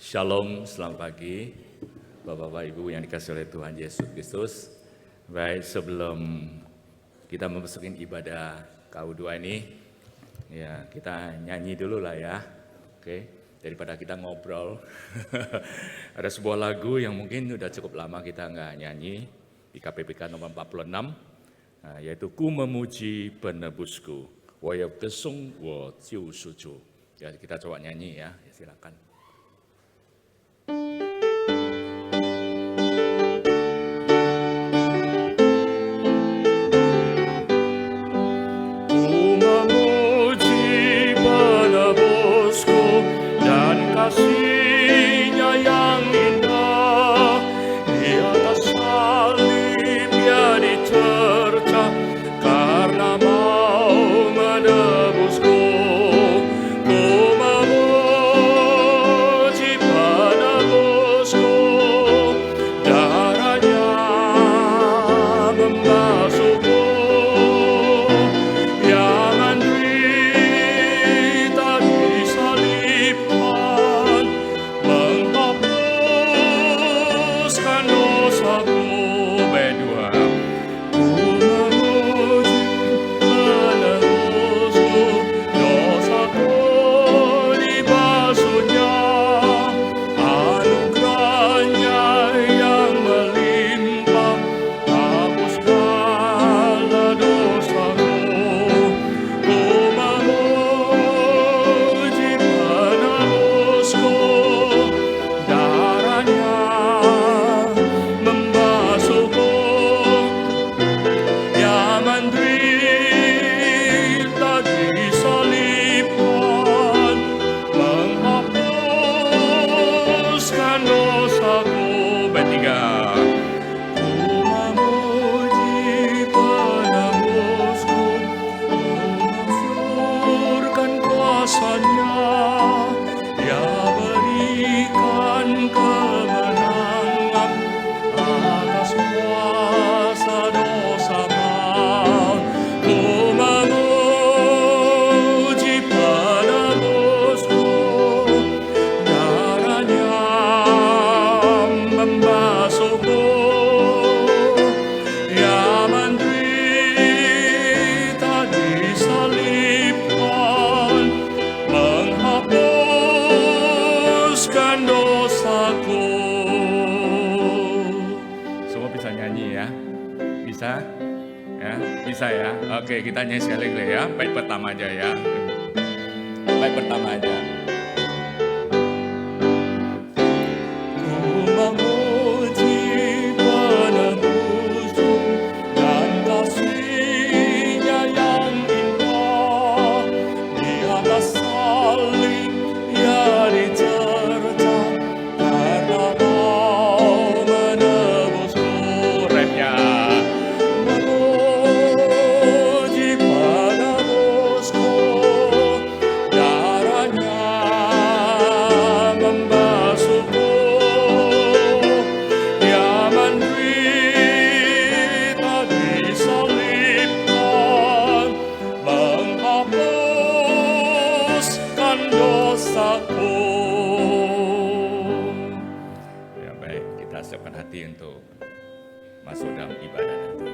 Shalom, selamat pagi Bapak-Bapak Ibu yang dikasihi oleh Tuhan Yesus Kristus. Baik, sebelum kita memasuki ibadah KU2 ini, ya kita nyanyi dulu lah ya. Oke, daripada kita ngobrol. Ada sebuah lagu yang mungkin sudah cukup lama kita nggak nyanyi di KPPK nomor 46, yaitu Ku Memuji Penebusku, 我要歌颂我救赎主. Ya, kita coba nyanyi ya, silakan. Kasih-Nya yang indah, di atas salib Dia diterca, karena mau menebusku. Ku memuji penebusku, darahnya membasuhku, yang menderita disalibkan, menghapuskan dosaku. Berdua, ku memuji penebusku, dosaku dibasuhnya, anugerahnya yang melimpah, hapus segala dosaku. Ku memuji penebusku, darahnya membasuhku, yang menderita disalibkan, menghapuskan dosaku. Bertiga. Ku memuji penebusku, mensyukurkan kuasa-Nya, Dia berikan kemenangan atas kuasa dosa maut. Ku memuji penebusku, darahnya membasuhku, yang menderita disalibkan, menghapuskan dosaku. Semua bisa nyanyi ya? Bisa? Ya, bisa ya? Oke, kita nyanyi sekali lagi ya. Bait pertama aja ya. Bait pertama aja. Ku memuji penebusku, dan kasih-Nya yang indah, di atas salib Ia diterca, karena mau menebusku. Rapnya. Memuji penebusku, darahnya membasuhku, yang menderita disalibkan, menghapuskan dosaku. Ya baik, kita siapkan hati untuk masuk dalam ibadah nanti.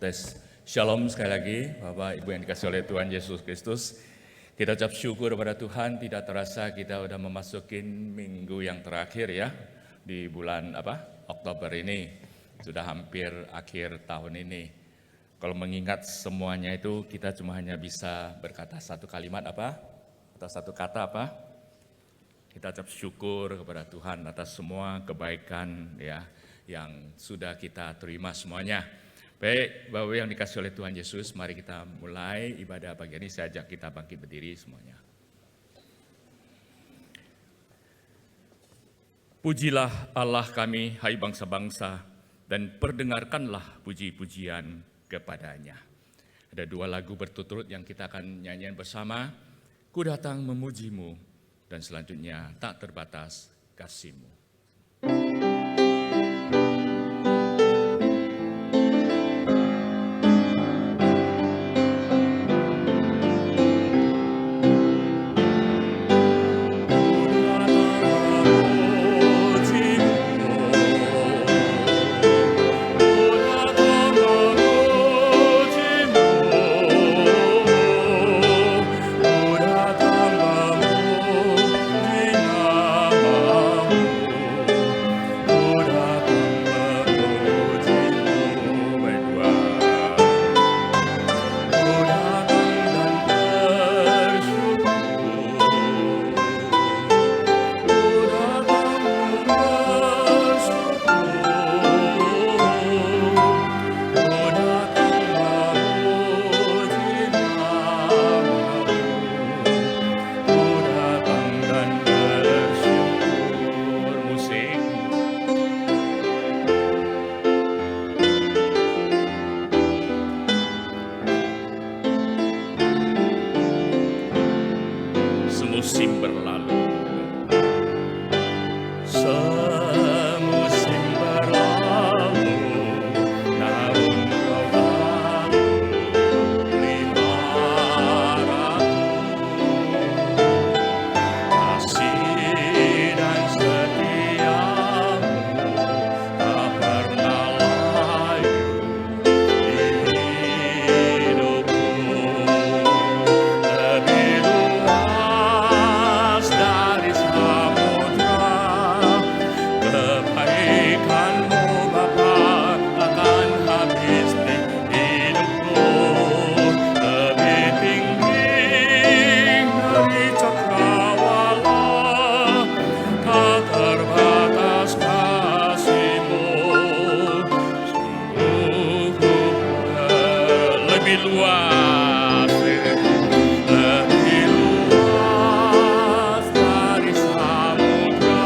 Tes. Shalom sekali lagi, Bapak Ibu yang dikasih oleh Tuhan Yesus Kristus. Kita ucap syukur kepada Tuhan, tidak terasa kita udah memasukin minggu yang terakhir ya di bulan Oktober ini. Sudah hampir akhir tahun ini. Kalau mengingat semuanya itu kita cuma hanya bisa berkata satu kalimat atau satu kata Kita ucap syukur kepada Tuhan atas semua kebaikan ya yang sudah kita terima semuanya. Baik, Bapak yang dikasih oleh Tuhan Yesus, mari kita mulai ibadah pagi ini. Saya ajak kita bangkit berdiri semuanya. Pujilah Allah kami, hai bangsa-bangsa, dan perdengarkanlah puji-pujian kepadanya. Ada dua lagu berturut-turut yang kita akan nyanyian bersama. Ku datang memujimu, dan selanjutnya tak terbatas kasih-Mu. Semusim berlalu, semusim berlalu, namun kau lalu peliharaku. Kasih dan setiamu tak pernah layu di hidupku. Lebih luas dari samudra, kebaikan-Mu Bapa akan habis di hidupku. Lebih tinggi dari cakrawala, tak terbatas kasih-Mu. Sungguh lebih luas, lebih luas dari samudra,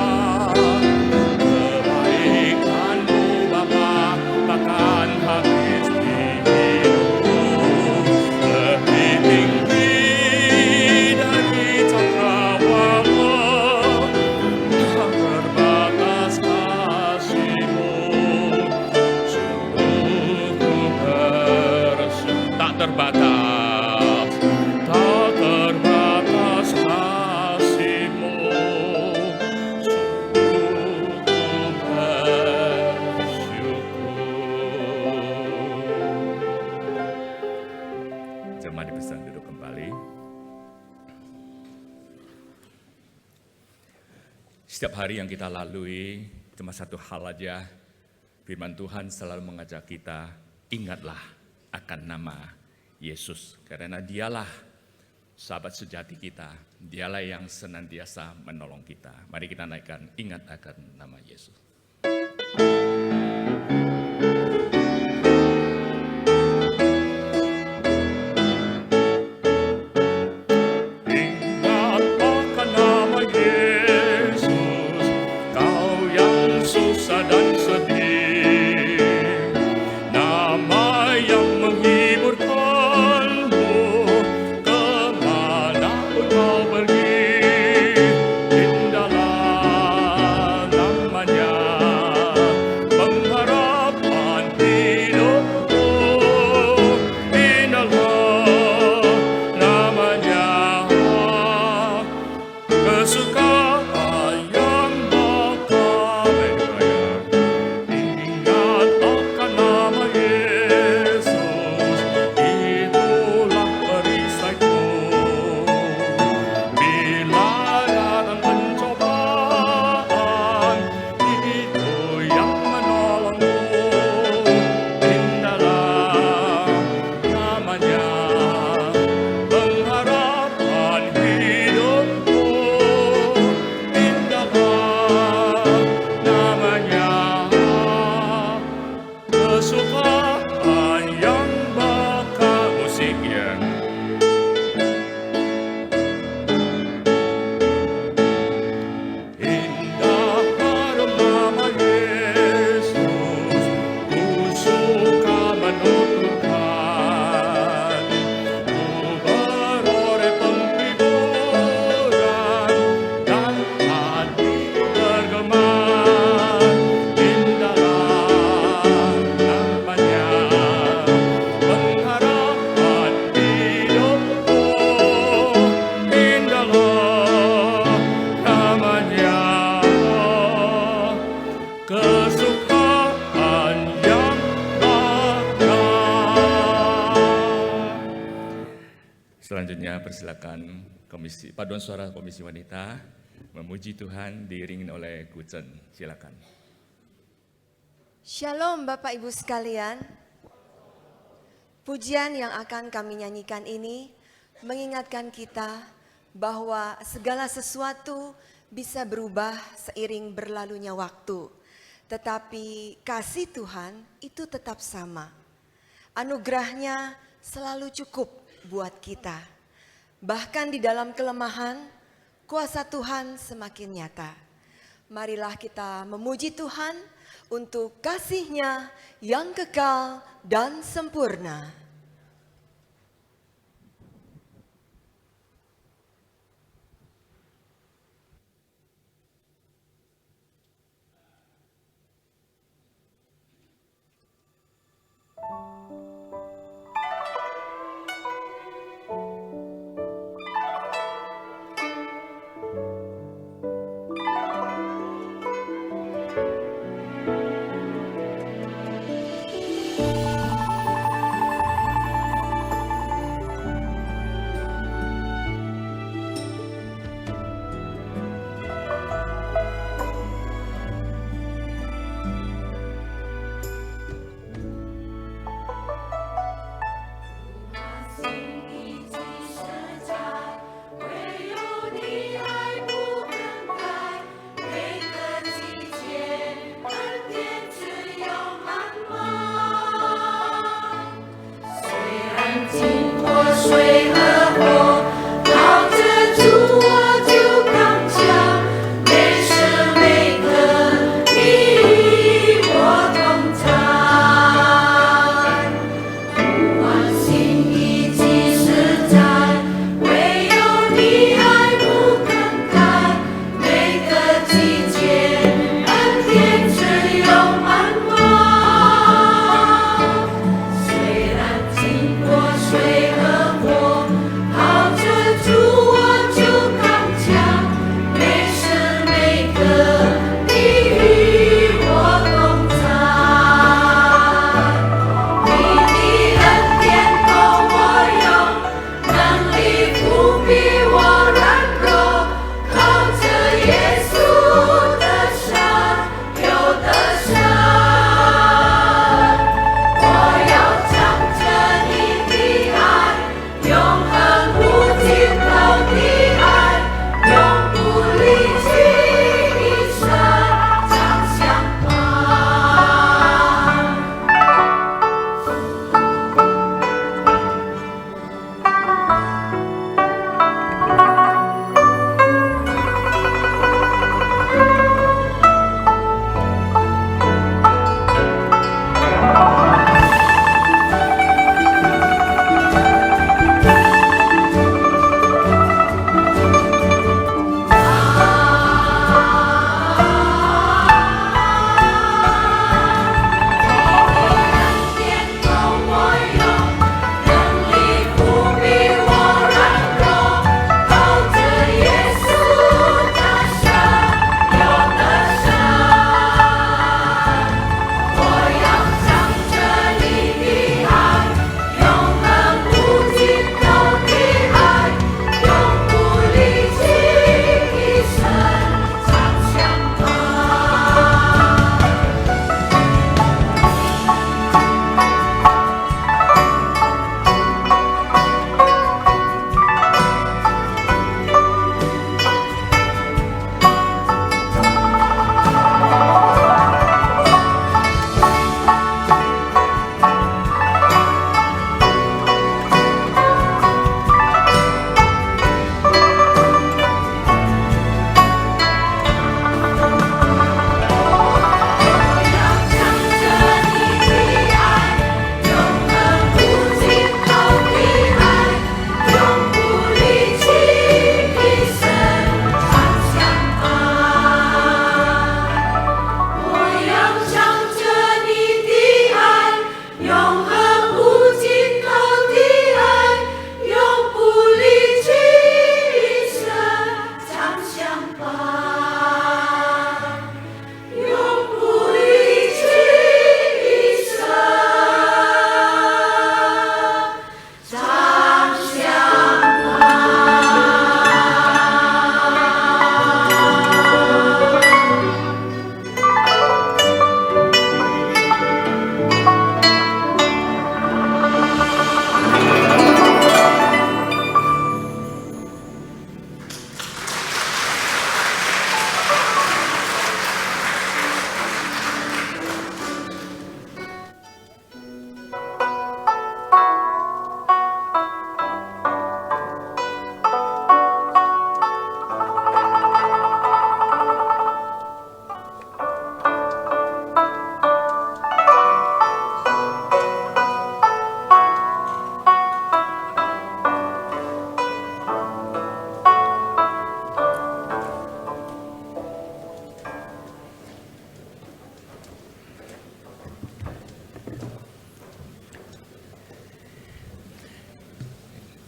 kebaikan-Mu Bapa takkan habis di hidupku. Lebih tinggi dari cakrawala, tak terbatas kasih-Mu. Sungguh tak terbatas, tak terbatas kasih-Mu. Sungguh bersyukur. Jemaat dipersilakan duduk kembali. Setiap hari yang kita lalui cuma satu hal aja. Firman Tuhan selalu mengajak kita, ingatlah akan nama Yesus. Karena dialah sahabat sejati kita. Dialah yang senantiasa menolong kita. Mari kita naikkan, ingat akan nama Yesus. Ingat akan nama Yesus, kau yang susah dan sedih. Nama yang menghiburkanmu kemanapun kau pergi. Indahlah namanya, pengharapan hidupku. Indahlah namanya, kesukaan yang bakal berjaya. Ingat akan nama Yesus. selanjutnya persilakan Paduan Suara Komisi Wanita memuji Tuhan diiringin oleh Gucen. Silakan. Shalom Bapak Ibu sekalian. Pujian yang akan kami nyanyikan ini mengingatkan kita bahwa segala sesuatu bisa berubah seiring berlalunya waktu. Tetapi kasih Tuhan itu tetap sama. Anugerahnya selalu cukup buat kita. Bahkan di dalam kelemahan, kuasa Tuhan semakin nyata. Marilah kita memuji Tuhan untuk kasih-Nya yang kekal dan sempurna.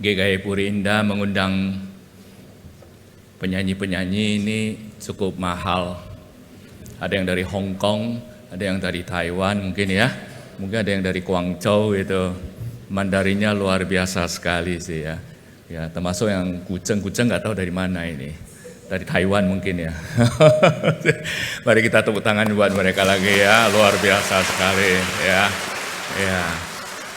GKI Puri Indah mengundang penyanyi-penyanyi ini cukup mahal. Ada yang dari Hong Kong, ada yang dari Taiwan mungkin ya. Mungkin ada yang dari Guangzhou itu. Mandarinnya luar biasa sekali sih ya. Ya, termasuk yang kucing-kucing nggak tahu dari mana ini. Dari Taiwan mungkin ya. Mari kita tepuk tangan buat mereka lagi ya, luar biasa sekali ya. Ya,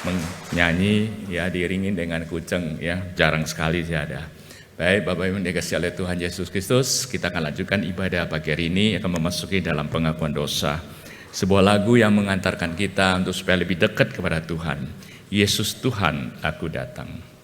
menyanyi ya diiringi dengan kucing ya, jarang sekali sih ada. Baik, Bapak Ibu yang dikasihi oleh Tuhan Yesus Kristus, kita akan lanjutkan ibadah pagi hari ini akan memasuki dalam pengakuan dosa. Sebuah lagu yang mengantarkan kita untuk supaya lebih dekat kepada Tuhan. Yesus Tuhan, aku datang.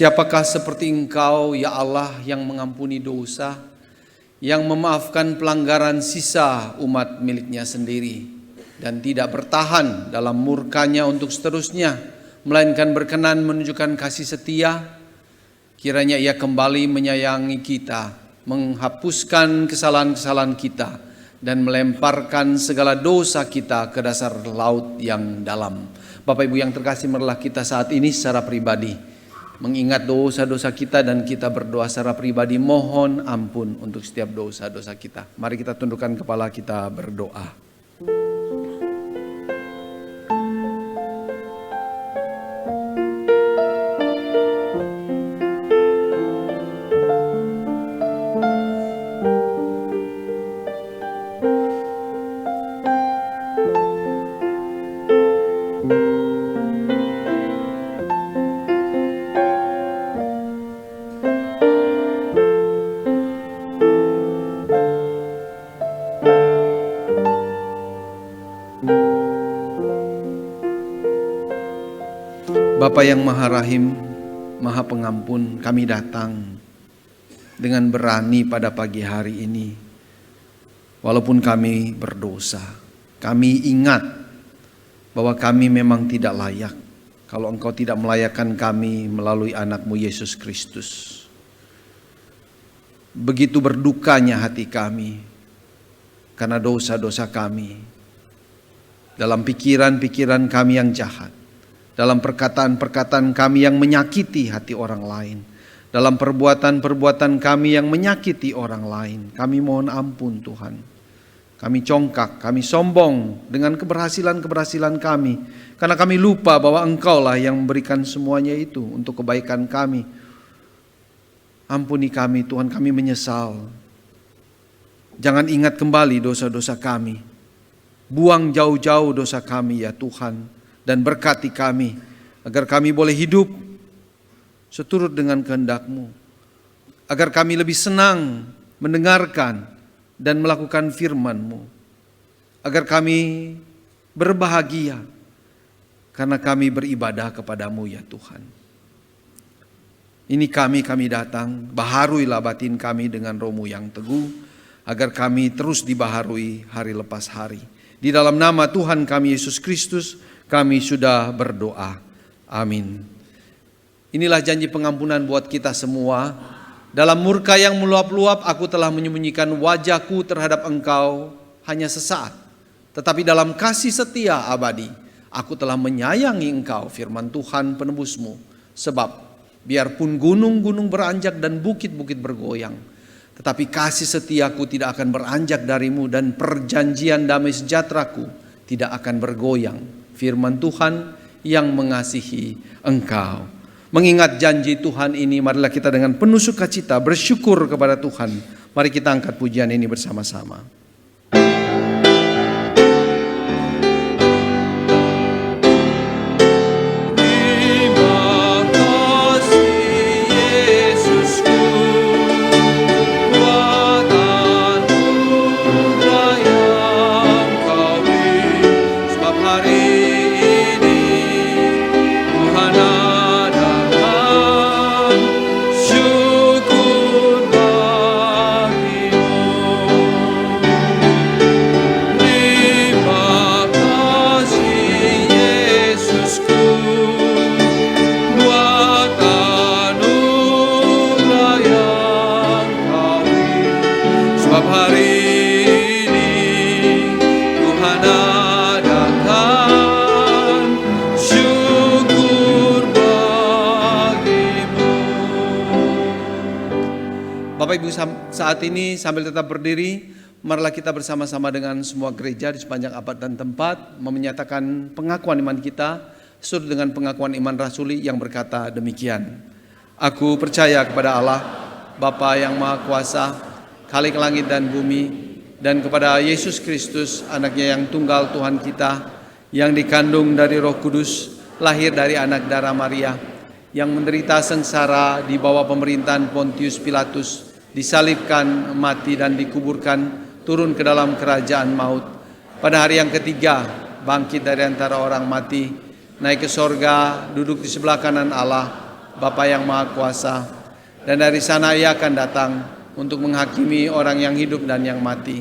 Siapakah seperti Engkau, ya Allah, yang mengampuni dosa, yang memaafkan pelanggaran sisa umat miliknya sendiri, dan tidak bertahan dalam murkanya untuk seterusnya, melainkan berkenan menunjukkan kasih setia. Kiranya Ia kembali menyayangi kita, menghapuskan kesalahan-kesalahan kita, dan melemparkan segala dosa kita ke dasar laut yang dalam. Bapak Ibu yang terkasih, marilah kita saat ini secara pribadi mengingat dosa-dosa kita dan kita berdoa secara pribadi mohon ampun untuk setiap dosa-dosa kita. Mari kita tundukkan kepala kita berdoa. Bapa yang Maha Rahim, Maha Pengampun, kami datang dengan berani pada pagi hari ini. Walaupun kami berdosa, kami ingat bahwa kami memang tidak layak kalau Engkau tidak melayakkan kami melalui anak-Mu Yesus Kristus. Begitu berdukanya hati kami karena dosa-dosa kami, dalam pikiran-pikiran kami yang jahat, dalam perkataan-perkataan kami yang menyakiti hati orang lain, dalam perbuatan-perbuatan kami yang menyakiti orang lain. Kami mohon ampun Tuhan. Kami congkak, kami sombong dengan keberhasilan-keberhasilan kami, karena kami lupa bahwa Engkaulah yang memberikan semuanya itu untuk kebaikan kami. Ampuni kami Tuhan, kami menyesal. Jangan ingat kembali dosa-dosa kami. Buang jauh-jauh dosa kami ya Tuhan, dan berkati kami agar kami boleh hidup seturut dengan kehendak-Mu, agar kami lebih senang mendengarkan dan melakukan firman-Mu, agar kami berbahagia karena kami beribadah kepada-Mu ya Tuhan. Ini kami datang, baharuilah batin kami dengan Roh-Mu yang teguh, agar kami terus dibaharui hari lepas hari. Di dalam nama Tuhan kami Yesus Kristus, kami sudah berdoa. Amin. Inilah janji pengampunan buat kita semua. Dalam murka yang meluap-luap, aku telah menyembunyikan wajahku terhadap engkau hanya sesaat. Tetapi dalam kasih setia abadi, aku telah menyayangi engkau, firman Tuhan penebusmu. Sebab biarpun gunung-gunung beranjak dan bukit-bukit bergoyang, tetapi kasih setiaku tidak akan beranjak darimu, dan perjanjian damai sejahteraku tidak akan bergoyang. Firman Tuhan yang mengasihi engkau. Mengingat janji Tuhan ini, marilah kita dengan penuh sukacita bersyukur kepada Tuhan. Mari kita angkat pujian ini bersama-sama. Bapak Ibu, saat ini sambil tetap berdiri, marilah kita bersama-sama dengan semua gereja di sepanjang abad dan tempat menyatakan pengakuan iman kita sesuai dengan pengakuan iman rasuli yang berkata demikian. Aku percaya kepada Allah, Bapa yang Maha Kuasa, Khalik langit dan bumi, dan kepada Yesus Kristus, anaknya yang tunggal Tuhan kita, yang dikandung dari Roh Kudus, lahir dari anak darah Maria, yang menderita sengsara di bawah pemerintahan Pontius Pilatus, disalibkan, mati dan dikuburkan, turun ke dalam kerajaan maut. Pada hari yang ketiga, bangkit dari antara orang mati, naik ke sorga, duduk di sebelah kanan Allah, Bapa yang Maha Kuasa. Dan dari sana Ia akan datang untuk menghakimi orang yang hidup dan yang mati.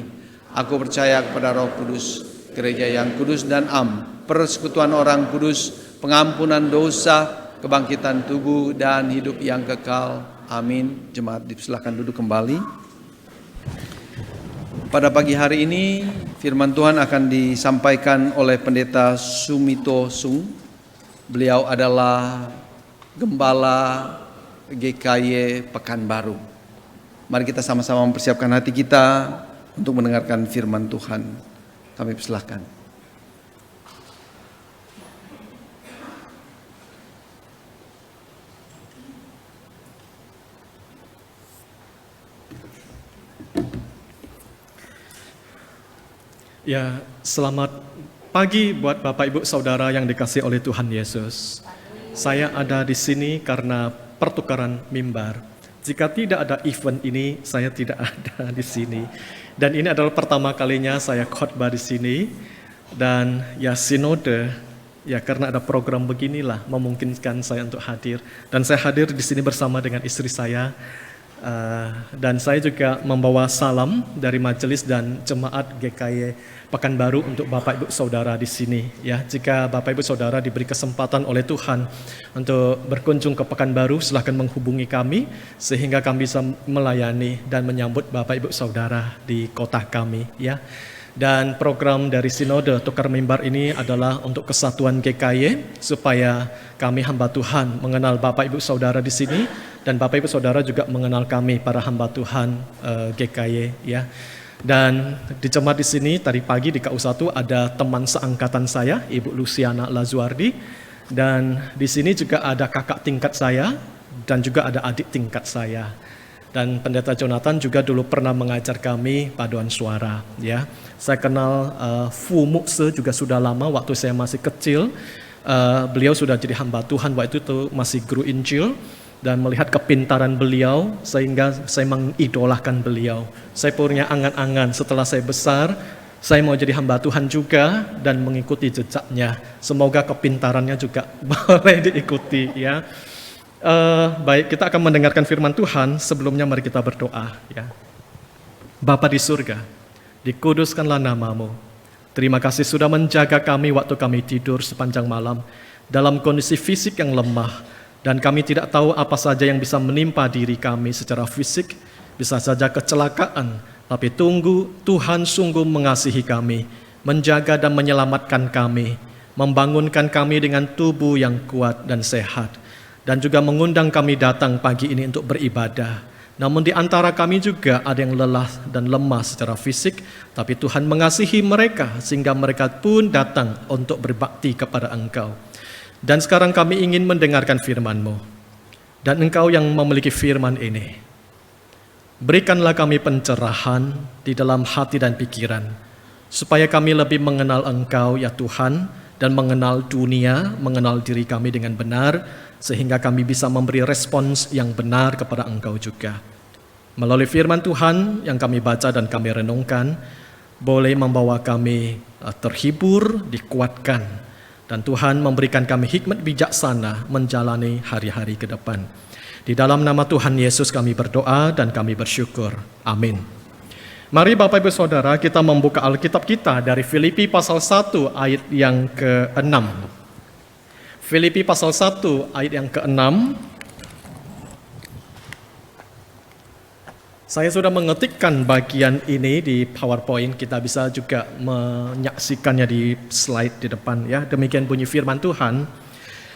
Aku percaya kepada Roh Kudus, gereja yang kudus dan persekutuan orang kudus, pengampunan dosa, kebangkitan tubuh dan hidup yang kekal. Amin. Jemaat dipersilakan duduk kembali. Pada pagi hari ini firman Tuhan akan disampaikan oleh Pendeta Sumito Sung. Beliau adalah Gembala GKY Pekanbaru. Mari kita sama-sama mempersiapkan hati kita untuk mendengarkan firman Tuhan. Kami persilakan. Ya, selamat pagi buat Bapak Ibu Saudara yang dikasihi oleh Tuhan Yesus. Saya ada di sini karena pertukaran mimbar. Jika tidak ada event ini, saya tidak ada di sini. Dan ini adalah pertama kalinya saya khotbah di sini. Dan ya sinode, ya karena ada program beginilah memungkinkan saya untuk hadir. Dan saya hadir di sini bersama dengan istri saya, Dan saya juga membawa salam dari majelis dan jemaat GKY Pekanbaru untuk Bapak Ibu Saudara di sini. Ya, jika Bapak Ibu Saudara diberi kesempatan oleh Tuhan untuk berkunjung ke Pekanbaru, silahkan menghubungi kami sehingga kami bisa melayani dan menyambut Bapak Ibu Saudara di kota kami. Ya. Dan program dari Sinode Tukar Mimbar ini adalah untuk kesatuan GKY supaya kami hamba Tuhan mengenal Bapak Ibu Saudara di sini dan Bapak Ibu Saudara juga mengenal kami para hamba Tuhan GKY ya. Dan di jemaat di sini tadi pagi di KU1 ada teman seangkatan saya, Ibu Luciana Lazuardi, dan di sini juga ada kakak tingkat saya dan juga ada adik tingkat saya. Dan Pendeta Jonathan juga dulu pernah mengajar kami paduan suara. Ya, saya kenal Fu Mukse juga sudah lama waktu saya masih kecil. Beliau sudah jadi hamba Tuhan waktu itu masih guru Injil dan melihat kepintaran beliau sehingga saya mengidolakan beliau. Saya punya angan-angan setelah saya besar, saya mau jadi hamba Tuhan juga dan mengikuti jejaknya. Semoga kepintarannya juga boleh diikuti ya. Baik, kita akan mendengarkan firman Tuhan. Sebelumnya mari kita berdoa ya. Bapa di surga, dikuduskanlah namamu. Terima kasih sudah menjaga kami waktu kami tidur sepanjang malam dalam kondisi fisik yang lemah, dan kami tidak tahu apa saja yang bisa menimpa diri kami secara fisik, bisa saja kecelakaan, tapi Tuhan sungguh mengasihi kami, menjaga dan menyelamatkan kami, membangunkan kami dengan tubuh yang kuat dan sehat, dan juga mengundang kami datang pagi ini untuk beribadah. Namun di antara kami juga ada yang lelah dan lemah secara fisik, tapi Tuhan mengasihi mereka sehingga mereka pun datang untuk berbakti kepada Engkau. Dan sekarang kami ingin mendengarkan firman-Mu. Dan Engkau yang memiliki firman ini, berikanlah kami pencerahan di dalam hati dan pikiran, supaya kami lebih mengenal Engkau ya Tuhan, dan mengenal dunia, mengenal diri kami dengan benar, sehingga kami bisa memberi respons yang benar kepada Engkau juga. Melalui firman Tuhan yang kami baca dan kami renungkan, boleh membawa kami terhibur, dikuatkan, dan Tuhan memberikan kami hikmat bijaksana menjalani hari-hari ke depan. Di dalam nama Tuhan Yesus kami berdoa dan kami bersyukur. Amin. Mari Bapak Ibu Saudara kita membuka Alkitab kita dari Filipi pasal 1 ayat yang ke-6. Filipi pasal 1 ayat yang ke-6. Saya sudah mengetikkan bagian ini di PowerPoint, kita bisa juga menyaksikannya di slide di depan ya. Demikian bunyi firman Tuhan.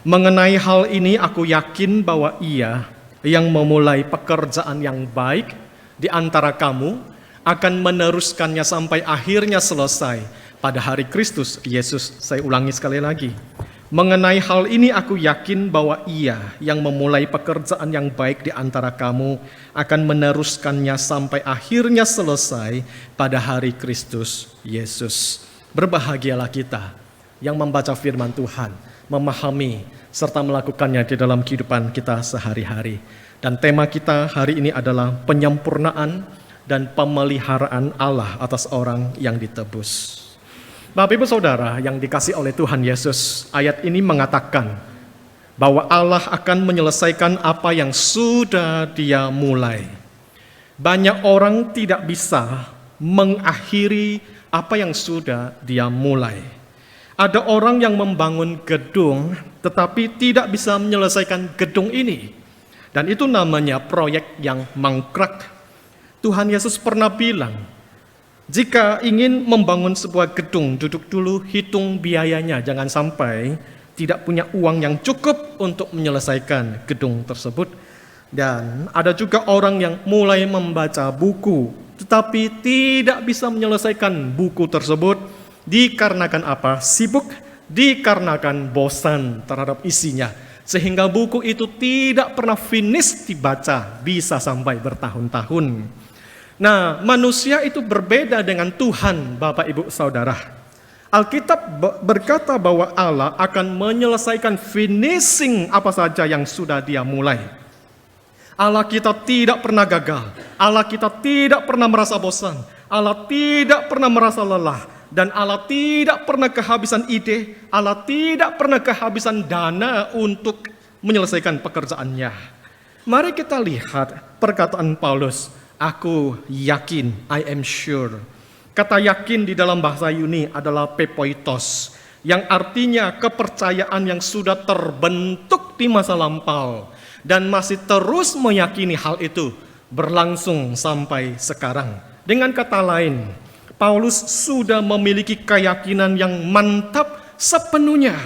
Mengenai hal ini aku yakin bahwa Ia yang memulai pekerjaan yang baik di antara kamu akan meneruskannya sampai akhirnya selesai pada hari Kristus Yesus. Saya ulangi sekali lagi. Mengenai hal ini aku yakin bahwa Ia yang memulai pekerjaan yang baik di antara kamu akan meneruskannya sampai akhirnya selesai pada hari Kristus Yesus. Berbahagialah kita yang membaca firman Tuhan, memahami serta melakukannya di dalam kehidupan kita sehari-hari. Dan tema kita hari ini adalah penyempurnaan dan pemeliharaan Allah atas orang yang ditebus. Bapak Ibu Saudara yang dikasih oleh Tuhan Yesus, ayat ini mengatakan bahwa Allah akan menyelesaikan apa yang sudah Dia mulai. Banyak orang tidak bisa mengakhiri apa yang sudah Dia mulai. Ada orang yang membangun gedung tetapi tidak bisa menyelesaikan gedung ini. Dan itu namanya proyek yang mangkrak. Tuhan Yesus pernah bilang, jika ingin membangun sebuah gedung, duduk dulu, hitung biayanya. Jangan sampai tidak punya uang yang cukup untuk menyelesaikan gedung tersebut. Dan ada juga orang yang mulai membaca buku, tetapi tidak bisa menyelesaikan buku tersebut. Dikarenakan apa? Sibuk, dikarenakan bosan terhadap isinya. Sehingga buku itu tidak pernah finish dibaca, bisa sampai bertahun-tahun. Nah, manusia itu berbeda dengan Tuhan, Bapak Ibu Saudara. Alkitab berkata bahwa Allah akan menyelesaikan finishing apa saja yang sudah Dia mulai. Allah kita tidak pernah gagal. Allah kita tidak pernah merasa bosan. Allah tidak pernah merasa lelah. Dan Allah tidak pernah kehabisan ide. Allah tidak pernah kehabisan dana untuk menyelesaikan pekerjaannya. Mari kita lihat perkataan Paulus, aku yakin, I am sure. Kata yakin di dalam bahasa Yunani adalah pepoitos, yang artinya kepercayaan yang sudah terbentuk di masa lampau dan masih terus meyakini hal itu berlangsung sampai sekarang. Dengan kata lain, Paulus sudah memiliki keyakinan yang mantap sepenuhnya.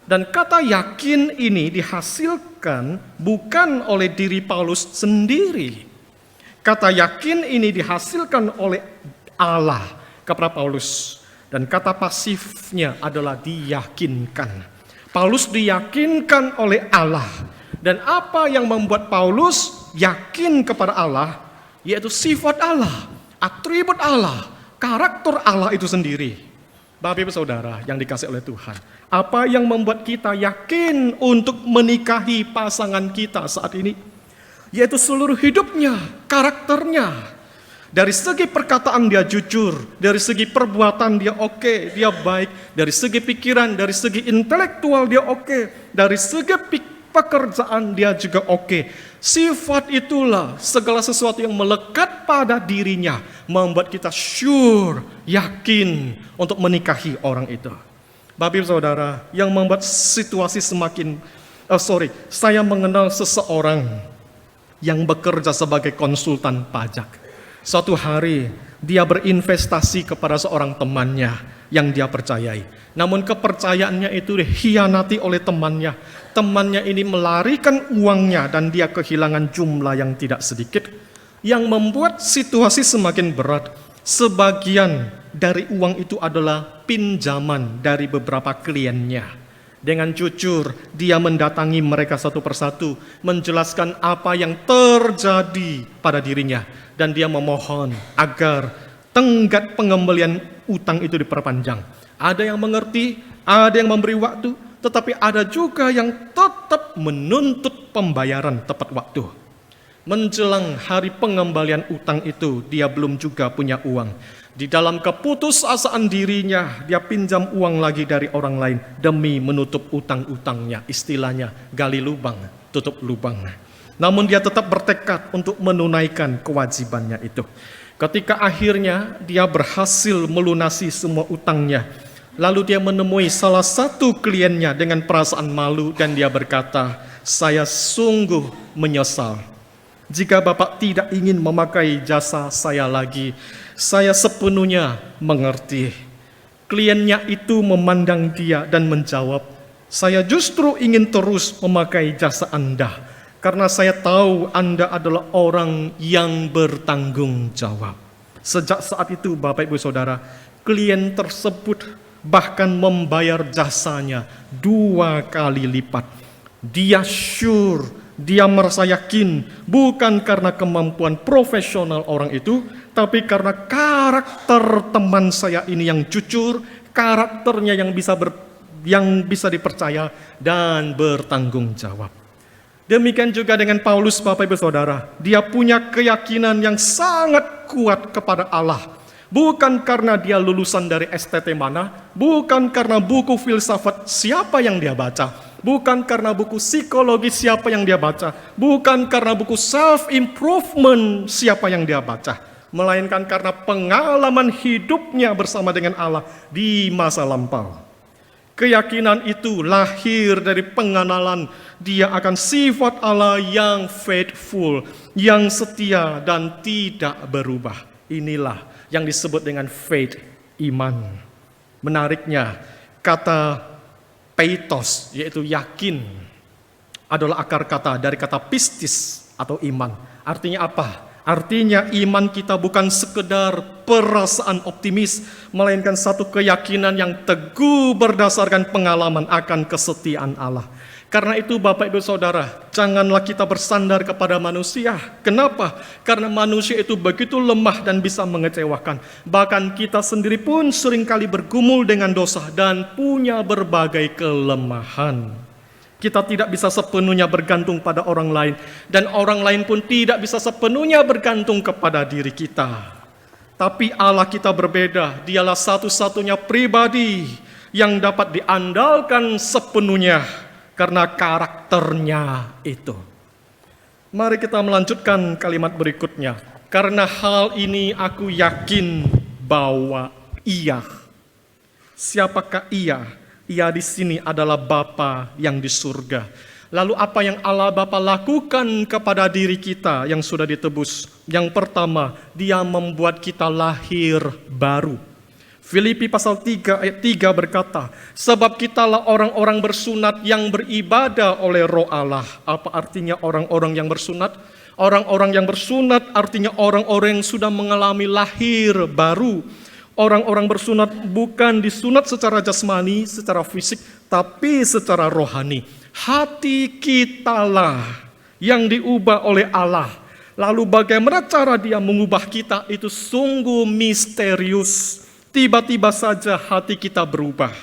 Dan kata yakin ini dihasilkan bukan oleh diri Paulus sendiri. Kata yakin ini dihasilkan oleh Allah kepada Paulus. Dan kata pasifnya adalah diyakinkan. Paulus diyakinkan oleh Allah. Dan apa yang membuat Paulus yakin kepada Allah, yaitu sifat Allah, atribut Allah, karakter Allah itu sendiri. Bapak Ibu Saudara yang dikasih oleh Tuhan, apa yang membuat kita yakin untuk menikahi pasangan kita saat ini? Yaitu seluruh hidupnya, karakternya. Dari segi perkataan dia jujur, dari segi perbuatan dia oke, dia baik, dari segi pikiran, dari segi intelektual dia oke, dari segi pekerjaan dia juga oke. Sifat itulah segala sesuatu yang melekat pada dirinya membuat kita sure, yakin untuk menikahi orang itu. Bapak Ibu Saudara, yang membuat situasi saya mengenal seseorang yang bekerja sebagai konsultan pajak. Suatu hari dia berinvestasi kepada seorang temannya yang dia percayai. Namun kepercayaannya itu dikhianati oleh temannya. Temannya ini melarikan uangnya dan dia kehilangan jumlah yang tidak sedikit. Yang membuat situasi semakin berat. Sebagian dari uang itu adalah pinjaman dari beberapa kliennya. Dengan jujur dia mendatangi mereka satu persatu, menjelaskan apa yang terjadi pada dirinya. Dan dia memohon agar tenggat pengembalian utang itu diperpanjang. Ada yang mengerti, ada yang memberi waktu, tetapi ada juga yang tetap menuntut pembayaran tepat waktu. Menjelang hari pengembalian utang itu, dia belum juga punya uang. Di dalam keputusasaan dirinya, dia pinjam uang lagi dari orang lain demi menutup utang-utangnya. Istilahnya gali lubang, tutup lubang. Namun dia tetap bertekad untuk menunaikan kewajibannya itu. Ketika akhirnya dia berhasil melunasi semua utangnya, lalu dia menemui salah satu kliennya dengan perasaan malu dan dia berkata, saya sungguh menyesal. Jika Bapak tidak ingin memakai jasa saya lagi, saya sepenuhnya mengerti. Kliennya itu memandang dia dan menjawab, saya justru ingin terus memakai jasa Anda. Karena saya tahu Anda adalah orang yang bertanggung jawab. Sejak saat itu Bapak Ibu Saudara, klien tersebut bahkan membayar jasanya 2 kali lipat. Dia sure, dia merasa yakin, bukan karena kemampuan profesional orang itu, tapi karena karakter teman saya ini yang jujur, karakternya yang bisa dipercaya dan bertanggung jawab. Demikian juga dengan Paulus, Bapak Ibu Saudara. Dia punya keyakinan yang sangat kuat kepada Allah. Bukan karena dia lulusan dari STT mana, bukan karena buku filsafat siapa yang dia baca, bukan karena buku psikologi siapa yang dia baca, bukan karena buku self-improvement siapa yang dia baca, melainkan karena pengalaman hidupnya bersama dengan Allah di masa lampau. Keyakinan itu lahir dari pengenalan dia akan sifat Allah yang faithful, yang setia dan tidak berubah. Inilah yang disebut dengan faith, iman. Menariknya, kata peitos, yaitu yakin, adalah akar kata dari kata pistis atau iman. Artinya apa? Artinya iman kita bukan sekedar perasaan optimis, melainkan satu keyakinan yang teguh berdasarkan pengalaman akan kesetiaan Allah. Karena itu Bapak Ibu Saudara, janganlah kita bersandar kepada manusia. Kenapa? Karena manusia itu begitu lemah dan bisa mengecewakan. Bahkan kita sendiri pun seringkali bergumul dengan dosa dan punya berbagai kelemahan. Kita tidak bisa sepenuhnya bergantung pada orang lain, dan orang lain pun tidak bisa sepenuhnya bergantung kepada diri kita. Tapi Allah kita berbeda, dialah satu-satunya pribadi yang dapat diandalkan sepenuhnya karena karakternya itu. Mari kita melanjutkan kalimat berikutnya. Karena hal ini aku yakin bahwa Ia. Siapakah Ia? Ia di sini adalah Bapa yang di surga. Lalu apa yang Allah Bapa lakukan kepada diri kita yang sudah ditebus? Yang pertama, Dia membuat kita lahir baru. Filipi pasal 3 ayat 3 berkata, sebab kitalah orang-orang bersunat yang beribadah oleh Roh Allah. Apa artinya orang-orang yang bersunat? Orang-orang yang bersunat artinya orang-orang yang sudah mengalami lahir baru. Orang-orang bersunat bukan disunat secara jasmani, secara fisik, tapi secara rohani. Hati kitalah yang diubah oleh Allah. Lalu bagaimana cara Dia mengubah kita itu sungguh misterius. Tiba-tiba saja hati kita berubah.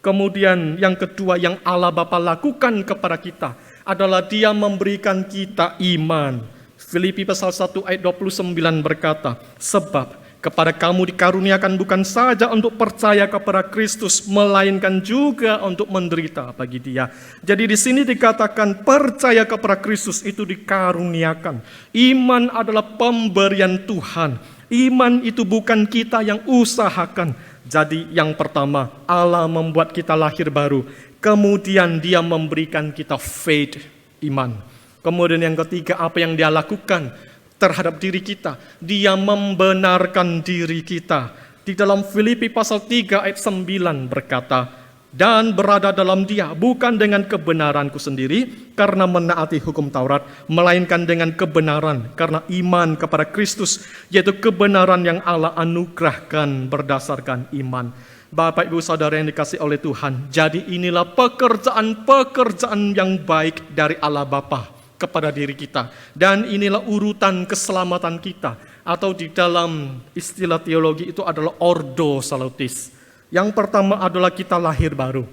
Kemudian yang kedua yang Allah Bapa lakukan kepada kita adalah Dia memberikan kita iman. Filipi pasal 1 ayat 29 berkata, sebab kepada kamu dikaruniakan bukan saja untuk percaya kepada Kristus, melainkan juga untuk menderita bagi Dia. Jadi di sini dikatakan percaya kepada Kristus itu dikaruniakan. Iman adalah pemberian Tuhan. Iman itu bukan kita yang usahakan. Jadi yang pertama, Allah membuat kita lahir baru. Kemudian Dia memberikan kita faith, iman. Kemudian yang ketiga, apa yang Dia lakukan terhadap diri kita? Dia membenarkan diri kita. Di dalam Filipi pasal 3 ayat 9 berkata, dan berada dalam Dia bukan dengan kebenaranku sendiri karena menaati hukum Taurat, melainkan dengan kebenaran karena iman kepada Kristus, yaitu kebenaran yang Allah anugerahkan berdasarkan iman. Bapak Ibu Saudara yang dikasihi oleh Tuhan, jadi inilah pekerjaan-pekerjaan yang baik dari Allah Bapa kepada diri kita, dan inilah urutan keselamatan kita, atau di dalam istilah teologi itu adalah ordo salutis. Yang pertama adalah kita lahir baru.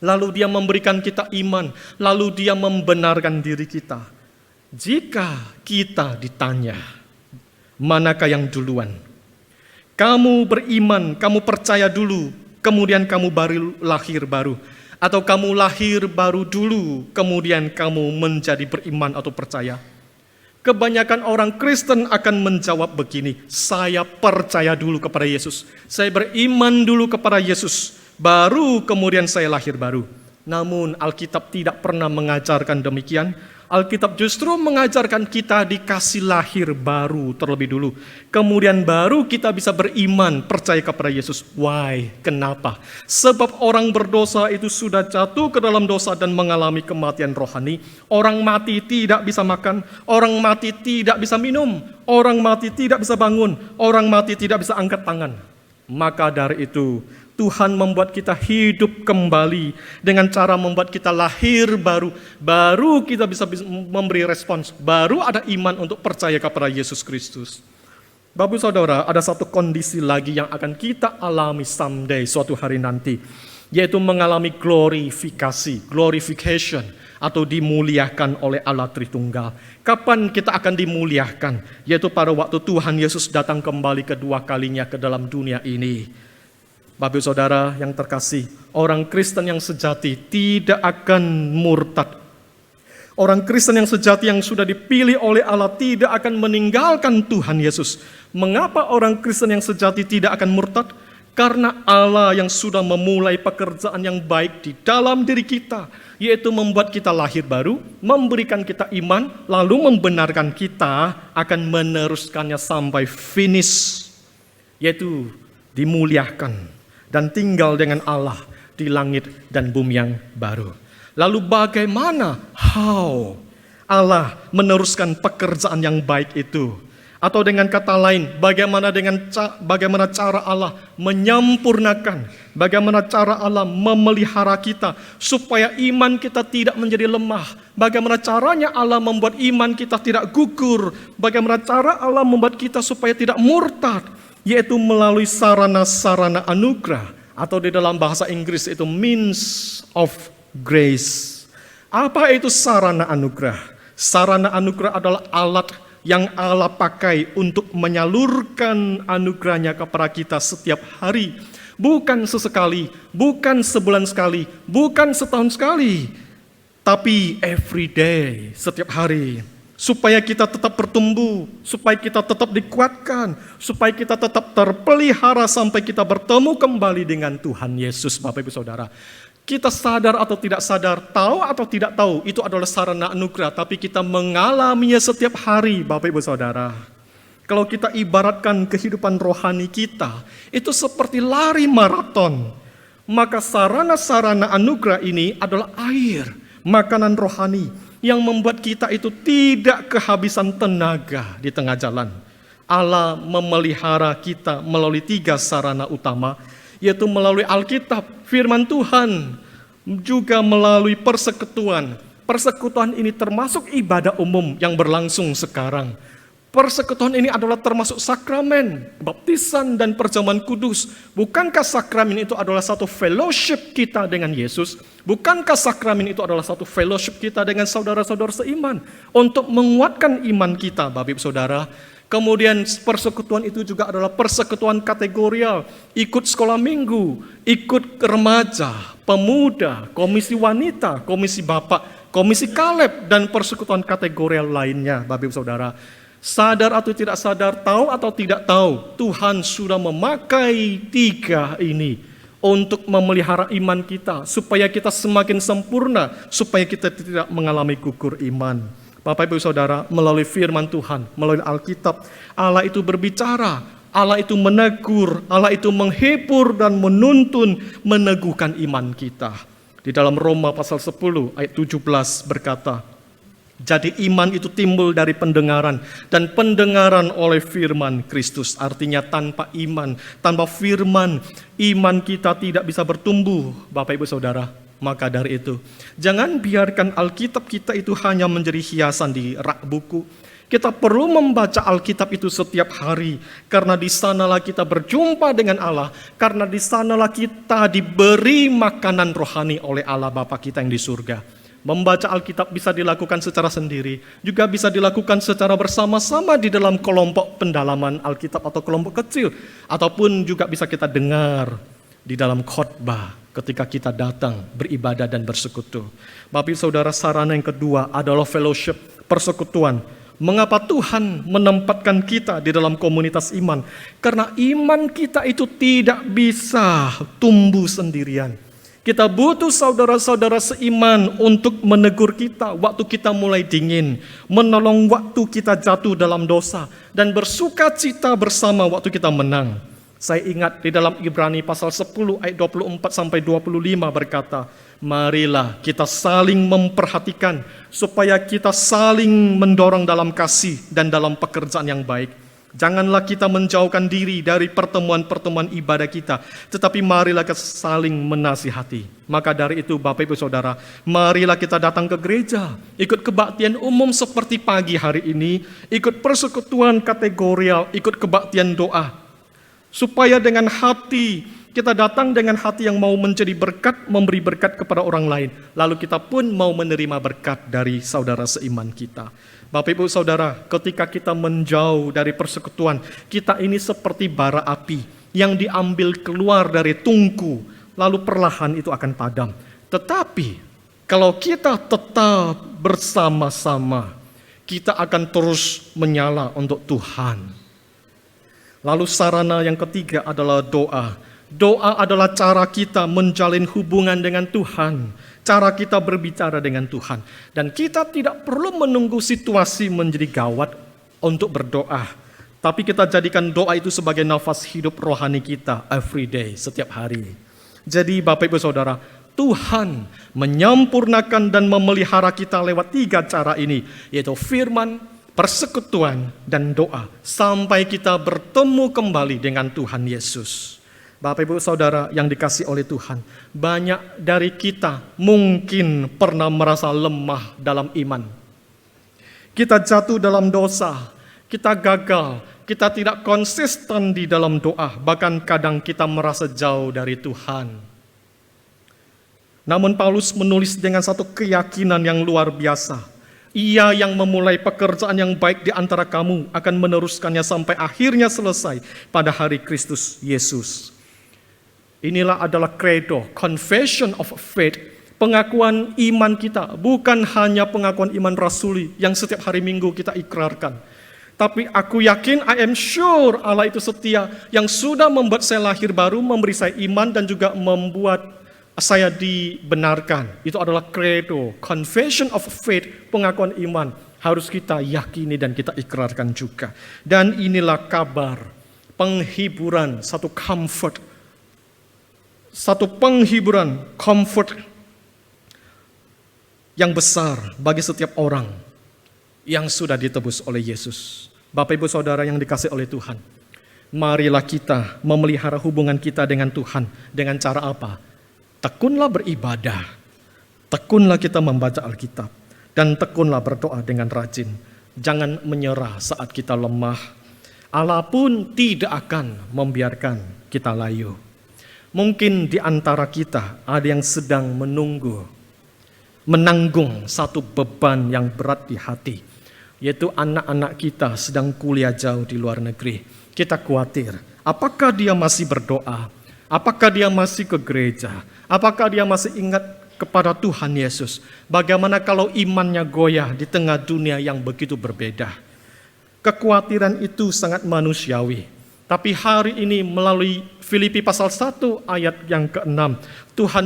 Lalu Dia memberikan kita iman. Lalu Dia membenarkan diri kita. Jika kita ditanya, manakah yang duluan? Kamu beriman, kamu percaya dulu, kemudian kamu baru lahir baru. Atau kamu lahir baru dulu, kemudian kamu menjadi beriman atau percaya? Kebanyakan orang Kristen akan menjawab begini, saya percaya dulu kepada Yesus. Saya beriman dulu kepada Yesus, baru kemudian saya lahir baru. Namun Alkitab tidak pernah mengajarkan demikian. Alkitab justru mengajarkan kita dikasih lahir baru terlebih dulu. Kemudian baru kita bisa beriman, percaya kepada Yesus. Why? Kenapa? Sebab orang berdosa itu sudah jatuh ke dalam dosa dan mengalami kematian rohani. Orang mati tidak bisa makan, orang mati tidak bisa minum, orang mati tidak bisa bangun, orang mati tidak bisa angkat tangan. Maka dari itu, Tuhan membuat kita hidup kembali dengan cara membuat kita lahir baru. Baru kita bisa memberi respons. Baru ada iman untuk percaya kepada Yesus Kristus. Bapak Saudara, ada satu kondisi lagi yang akan kita alami someday, suatu hari nanti. Yaitu mengalami glorification, atau dimuliakan oleh Allah Tritunggal. Kapan kita akan dimuliakan? Yaitu pada waktu Tuhan Yesus datang kembali kedua kalinya ke dalam dunia ini. Bapak Saudara yang terkasih, orang Kristen yang sejati tidak akan murtad. Orang Kristen yang sejati yang sudah dipilih oleh Allah tidak akan meninggalkan Tuhan Yesus. Mengapa orang Kristen yang sejati tidak akan murtad? Karena Allah yang sudah memulai pekerjaan yang baik di dalam diri kita, yaitu membuat kita lahir baru, memberikan kita iman, lalu membenarkan kita akan meneruskannya sampai finish, yaitu dimuliakan dan tinggal dengan Allah di langit dan bumi yang baru. Lalu bagaimana? How Allah meneruskan pekerjaan yang baik itu? Atau dengan kata lain, bagaimana cara Allah menyempurnakan, bagaimana cara Allah memelihara kita supaya iman kita tidak menjadi lemah, bagaimana caranya Allah membuat iman kita tidak gugur, bagaimana cara Allah membuat kita supaya tidak murtad, yaitu melalui sarana-sarana anugerah, atau di dalam bahasa Inggris itu means of grace. Apa itu sarana anugerah? Sarana anugerah adalah alat yang Allah pakai untuk menyalurkan anugerahnya kepada kita setiap hari. Bukan sesekali, bukan sebulan sekali, bukan setahun sekali, tapi every day, setiap hari. supaya kita tetap bertumbuh, supaya kita tetap dikuatkan, supaya kita tetap terpelihara sampai kita bertemu kembali dengan Tuhan Yesus, Bapak Ibu Saudara. Kita sadar atau tidak sadar, tahu atau tidak tahu, itu adalah sarana anugerah, tapi kita mengalaminya setiap hari, Bapak Ibu Saudara. Kalau kita ibaratkan kehidupan rohani kita, itu seperti lari maraton. Maka sarana-sarana anugerah ini adalah air, makanan rohani, yang membuat kita itu tidak kehabisan tenaga di tengah jalan. Allah memelihara kita melalui 3 sarana utama, yaitu melalui Alkitab, firman Tuhan, juga melalui persekutuan. Persekutuan ini termasuk ibadah umum yang berlangsung sekarang. Persekutuan ini adalah termasuk sakramen, baptisan dan perjamuan kudus. Bukankah sakramen itu adalah satu fellowship kita dengan Yesus? Bukankah sakramen itu adalah satu fellowship kita dengan saudara-saudara seiman? Untuk menguatkan iman kita, Bapak Ibu Saudara. Kemudian persekutuan itu juga adalah persekutuan kategorial. Ikut sekolah minggu, ikut remaja, pemuda, komisi wanita, komisi bapak, komisi Kaleb, dan persekutuan kategorial lainnya, Bapak Ibu Saudara. Sadar atau tidak sadar, tahu atau tidak tahu, Tuhan sudah memakai 3 ini untuk memelihara iman kita, supaya kita semakin sempurna, supaya kita tidak mengalami gugur iman. Bapak Ibu Saudara, melalui firman Tuhan, melalui Alkitab, Allah itu berbicara, Allah itu menegur, Allah itu menghibur dan menuntun, meneguhkan iman kita. Di dalam Roma pasal 10 ayat 17 berkata, jadi iman itu timbul dari pendengaran, dan pendengaran oleh firman Kristus. Artinya tanpa iman, tanpa firman, iman kita tidak bisa bertumbuh, Bapak Ibu Saudara. Maka dari itu, jangan biarkan Alkitab kita itu hanya menjadi hiasan di rak buku. Kita perlu membaca Alkitab itu setiap hari, karena di sanalah kita berjumpa dengan Allah, karena di sanalah kita diberi makanan rohani oleh Allah Bapa kita yang di surga. Membaca Alkitab bisa dilakukan secara sendiri, juga bisa dilakukan secara bersama-sama di dalam kelompok pendalaman Alkitab atau kelompok kecil, ataupun juga bisa kita dengar di dalam khotbah ketika kita datang beribadah dan bersekutu. Bapak Ibu Saudara, sarana yang kedua adalah fellowship, persekutuan. Mengapa Tuhan menempatkan kita di dalam komunitas iman? Karena iman kita itu tidak bisa tumbuh sendirian. Kita butuh saudara-saudara seiman untuk menegur kita waktu kita mulai dingin, menolong waktu kita jatuh dalam dosa, dan bersuka cita bersama waktu kita menang. Saya ingat di dalam Ibrani pasal 10 ayat 24 sampai 25 berkata, marilah kita saling memperhatikan supaya kita saling mendorong dalam kasih dan dalam pekerjaan yang baik. Janganlah kita menjauhkan diri dari pertemuan-pertemuan ibadah kita, tetapi marilah kita saling menasihati. Maka dari itu Bapak Ibu Saudara, marilah kita datang ke gereja, ikut kebaktian umum seperti pagi hari ini, ikut persekutuan kategorial, ikut kebaktian doa. Supaya dengan hati, kita datang dengan hati yang mau menjadi berkat, memberi berkat kepada orang lain. Lalu kita pun mau menerima berkat dari saudara seiman kita. Bapak Ibu Saudara, ketika kita menjauh dari persekutuan, kita ini seperti bara api yang diambil keluar dari tungku, lalu perlahan itu akan padam. Tetapi kalau kita tetap bersama-sama, kita akan terus menyala untuk Tuhan. Lalu sarana yang ketiga adalah doa. Doa adalah cara kita menjalin hubungan dengan Tuhan, cara kita berbicara dengan Tuhan. Dan kita tidak perlu menunggu situasi menjadi gawat untuk berdoa. Tapi kita jadikan doa itu sebagai nafas hidup rohani kita every day, setiap hari. Jadi Bapak Ibu Saudara, Tuhan menyempurnakan dan memelihara kita lewat 3 cara ini, yaitu firman, persekutuan, dan doa. Sampai kita bertemu kembali dengan Tuhan Yesus. Bapak Ibu Saudara yang dikasihi oleh Tuhan, banyak dari kita mungkin pernah merasa lemah dalam iman. Kita jatuh dalam dosa, kita gagal, kita tidak konsisten di dalam doa, bahkan kadang kita merasa jauh dari Tuhan. Namun Paulus menulis dengan satu keyakinan yang luar biasa. Ia yang memulai pekerjaan yang baik di antara kamu akan meneruskannya sampai akhirnya selesai pada hari Kristus Yesus. Inilah adalah credo, confession of faith, Pengakuan iman kita bukan hanya pengakuan iman rasuli yang setiap hari Minggu kita ikrarkan. Tapi aku yakin, I am sure Allah itu setia yang sudah membuat saya lahir baru, memberi saya iman dan juga membuat saya dibenarkan. Itu adalah credo, confession of faith, pengakuan iman. Harus kita yakini dan kita ikrarkan juga. Dan inilah kabar, penghiburan, satu comfort. Satu penghiburan, comfort yang besar bagi setiap orang yang sudah ditebus oleh Yesus. Bapak Ibu Saudara yang dikasihi oleh Tuhan, marilah kita memelihara hubungan kita dengan Tuhan. Dengan cara apa? Tekunlah beribadah, tekunlah kita membaca Alkitab, dan tekunlah berdoa dengan rajin. Jangan menyerah saat kita lemah. Allah pun tidak akan membiarkan kita layu. Mungkin di antara kita ada yang sedang menanggung satu beban yang berat di hati, yaitu anak-anak kita sedang kuliah jauh di luar negeri. Kita khawatir, apakah dia masih berdoa? Apakah dia masih ke gereja? Apakah dia masih ingat kepada Tuhan Yesus? Bagaimana kalau imannya goyah di tengah dunia yang begitu berbeda? Kekhawatiran itu sangat manusiawi. Tapi hari ini melalui Filipi pasal 1 ayat yang ke-6, Tuhan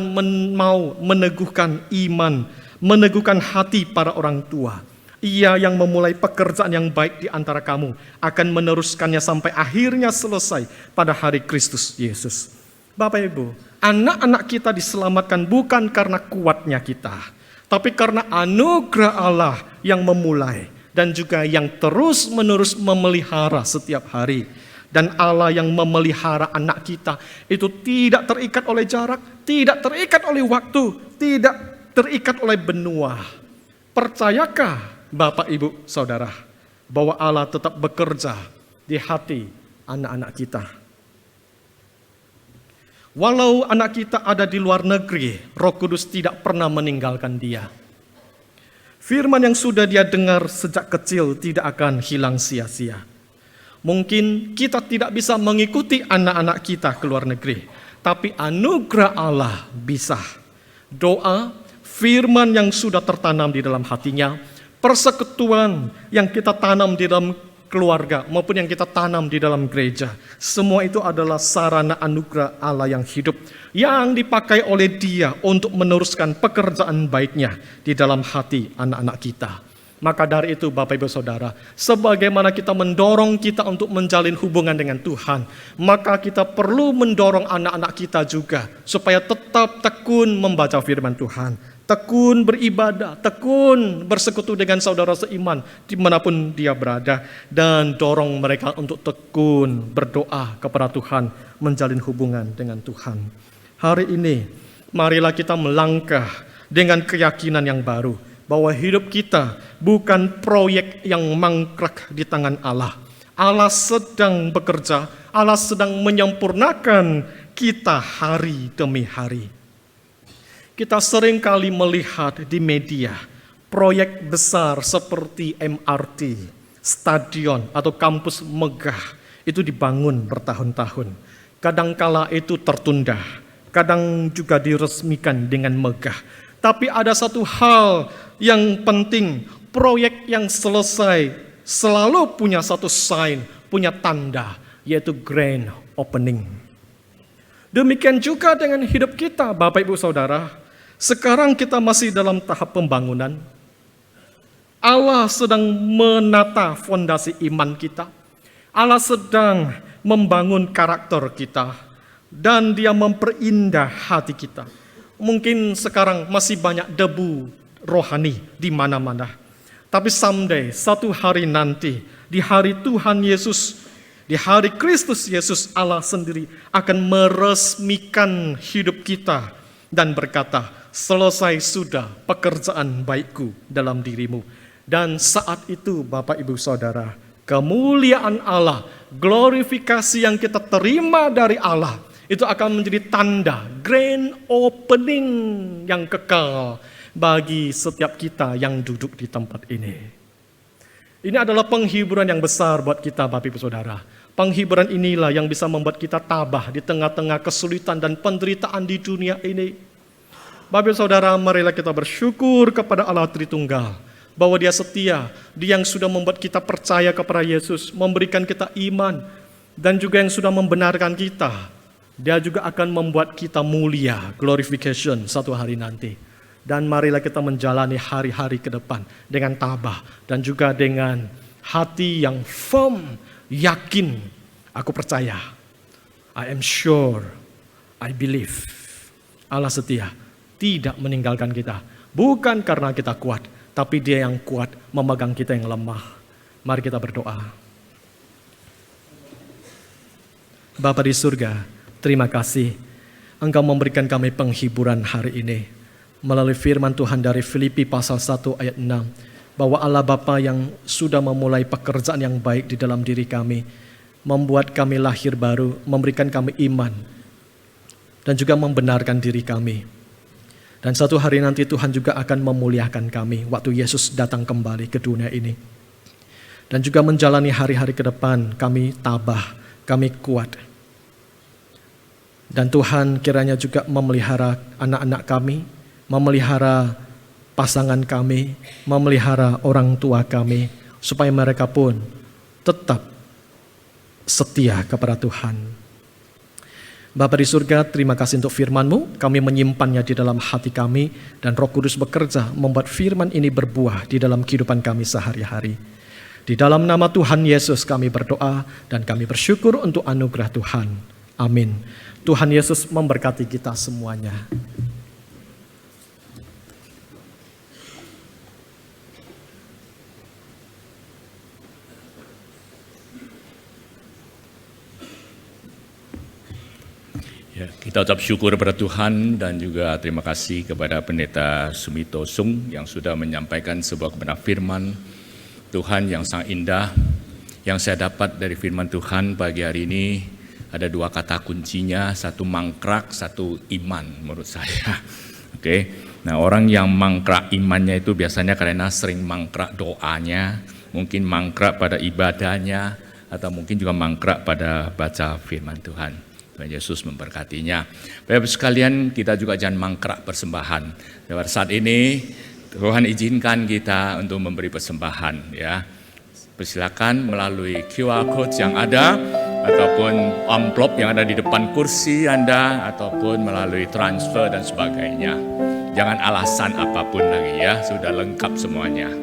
mau meneguhkan iman, meneguhkan hati para orang tua. Ia yang memulai pekerjaan yang baik di antara kamu akan meneruskannya sampai akhirnya selesai pada hari Kristus Yesus. Bapak Ibu, anak-anak kita diselamatkan bukan karena kuatnya kita, tapi karena anugerah Allah yang memulai dan juga yang terus-menerus memelihara setiap hari. Dan Allah yang memelihara anak kita itu tidak terikat oleh jarak, tidak terikat oleh waktu, tidak terikat oleh benua. Percayakah Bapak Ibu Saudara bahwa Allah tetap bekerja di hati anak-anak kita? Walau anak kita ada di luar negeri, Roh Kudus tidak pernah meninggalkan dia. Firman yang sudah dia dengar sejak kecil tidak akan hilang sia-sia. Mungkin kita tidak bisa mengikuti anak-anak kita ke luar negeri, tapi anugerah Allah bisa. Doa, firman yang sudah tertanam di dalam hatinya, persekutuan yang kita tanam di dalam keluarga maupun yang kita tanam di dalam gereja, semua itu adalah sarana anugerah Allah yang hidup, yang dipakai oleh Dia untuk meneruskan pekerjaan baiknya di dalam hati anak-anak kita. Maka dari itu Bapak Ibu Saudara, sebagaimana kita mendorong kita untuk menjalin hubungan dengan Tuhan, maka kita perlu mendorong anak-anak kita juga supaya tetap tekun membaca firman Tuhan, tekun beribadah, tekun bersekutu dengan saudara seiman dimanapun dia berada, dan dorong mereka untuk tekun berdoa kepada Tuhan, menjalin hubungan dengan Tuhan. Hari ini, marilah kita melangkah dengan keyakinan yang baru, bahwa hidup kita bukan proyek yang mangkrak di tangan Allah. Allah sedang bekerja, Allah sedang menyempurnakan kita hari demi hari. Kita seringkali melihat di media proyek besar seperti MRT, stadion atau kampus megah itu dibangun bertahun-tahun. Kadangkala itu tertunda, kadang juga diresmikan dengan megah. Tapi ada satu hal yang penting, proyek yang selesai selalu punya satu sign, punya tanda, yaitu grand opening. Demikian juga dengan hidup kita, Bapak Ibu Saudara. Sekarang kita masih dalam tahap pembangunan. Allah sedang menata fondasi iman kita. Allah sedang membangun karakter kita. Dan Dia memperindah hati kita. Mungkin sekarang masih banyak debu rohani di mana-mana. Tapi someday, satu hari nanti, di hari Tuhan Yesus, di hari Kristus Yesus, Allah sendiri akan meresmikan hidup kita dan berkata, selesai sudah pekerjaan baikku dalam dirimu. Dan saat itu Bapak Ibu Saudara, kemuliaan Allah, glorifikasi yang kita terima dari Allah, itu akan menjadi tanda grand opening yang kekal bagi setiap kita yang duduk di tempat ini. Ini adalah penghiburan yang besar buat kita Bapak Ibu Saudara. Penghiburan inilah yang bisa membuat kita tabah di tengah-tengah kesulitan dan penderitaan di dunia ini. Bapak Ibu Saudara, marilah kita bersyukur kepada Allah Tritunggal, bahwa Dia setia, Dia yang sudah membuat kita percaya kepada Yesus, memberikan kita iman, dan juga yang sudah membenarkan kita. Dia juga akan membuat kita mulia, glorification satu hari nanti. Dan marilah kita menjalani hari-hari ke depan dengan tabah dan juga dengan hati yang firm, yakin. Aku percaya, I am sure, I believe. Allah setia, tidak meninggalkan kita. Bukan karena kita kuat, tapi Dia yang kuat memegang kita yang lemah. Mari kita berdoa. Bapa di surga, terima kasih Engkau memberikan kami penghiburan hari ini melalui firman Tuhan dari Filipi pasal 1 ayat 6, bahwa Allah Bapa yang sudah memulai pekerjaan yang baik di dalam diri kami, membuat kami lahir baru, memberikan kami iman, dan juga membenarkan diri kami. Dan satu hari nanti Tuhan juga akan memuliakan kami waktu Yesus datang kembali ke dunia ini. Dan juga menjalani hari-hari ke depan kami tabah, kami kuat. Dan Tuhan kiranya juga memelihara anak-anak kami, memelihara pasangan kami, memelihara orang tua kami, supaya mereka pun tetap setia kepada Tuhan. Bapa di surga, terima kasih untuk firman-Mu. Kami menyimpannya di dalam hati kami, dan Roh Kudus bekerja membuat firman ini berbuah di dalam kehidupan kami sehari-hari. Di dalam nama Tuhan Yesus kami berdoa, dan kami bersyukur untuk anugerah Tuhan. Amin. Tuhan Yesus memberkati kita semuanya. Ya, kita ucap syukur kepada Tuhan dan juga terima kasih kepada Pendeta Sumito Sung yang sudah menyampaikan sebuah kebenaran firman Tuhan yang sangat indah. Yang saya dapat dari firman Tuhan pagi hari ini ada dua kata kuncinya, satu mangkrak, satu iman menurut saya. Oke. Nah, orang yang mangkrak imannya itu biasanya karena sering mangkrak doanya, mungkin mangkrak pada ibadahnya, atau mungkin juga mangkrak pada baca firman Tuhan. Tuhan Yesus memberkatinya. Bapak-Ibu sekalian, kita juga jangan mangkrak persembahan. Pada saat ini Tuhan izinkan kita untuk memberi persembahan, ya. Persilakan melalui QR code yang ada, ataupun amplop yang ada di depan kursi Anda, ataupun melalui transfer dan sebagainya. Jangan alasan apapun lagi, ya. Sudah lengkap semuanya.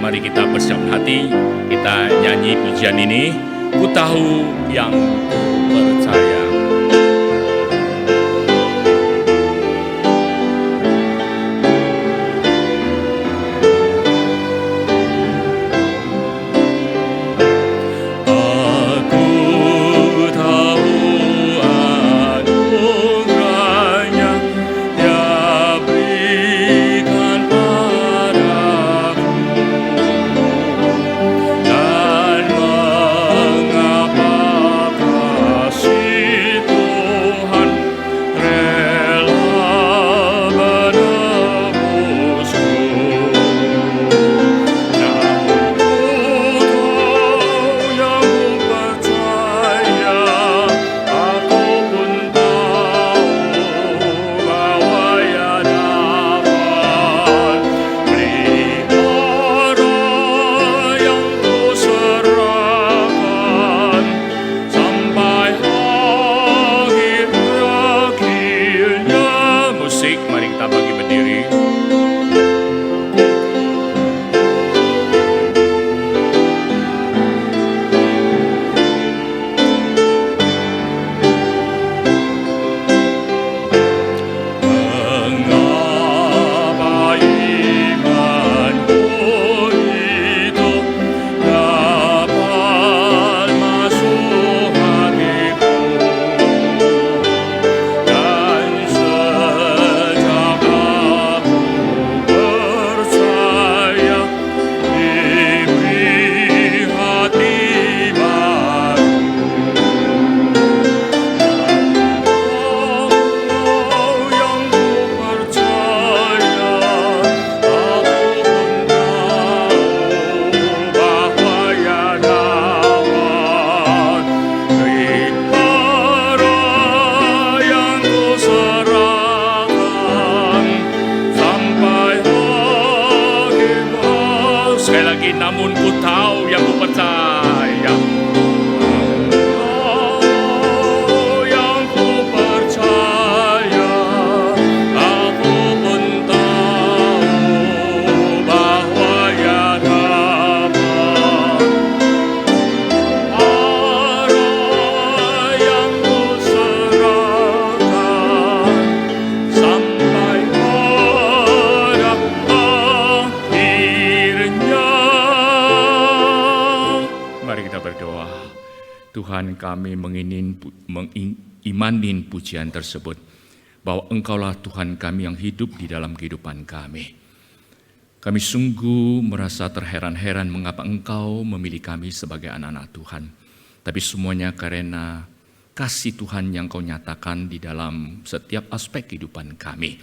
Mari kita bersiap hati, kita nyanyi pujian ini. Ku tahu yang ku percaya. See Tuhan, kami mengimanin pujian tersebut, bahwa Engkaulah Tuhan kami yang hidup di dalam kehidupan kami. Kami sungguh merasa terheran-heran mengapa Engkau memilih kami sebagai anak-anak Tuhan. Tapi semuanya karena kasih Tuhan yang Kau nyatakan di dalam setiap aspek kehidupan kami.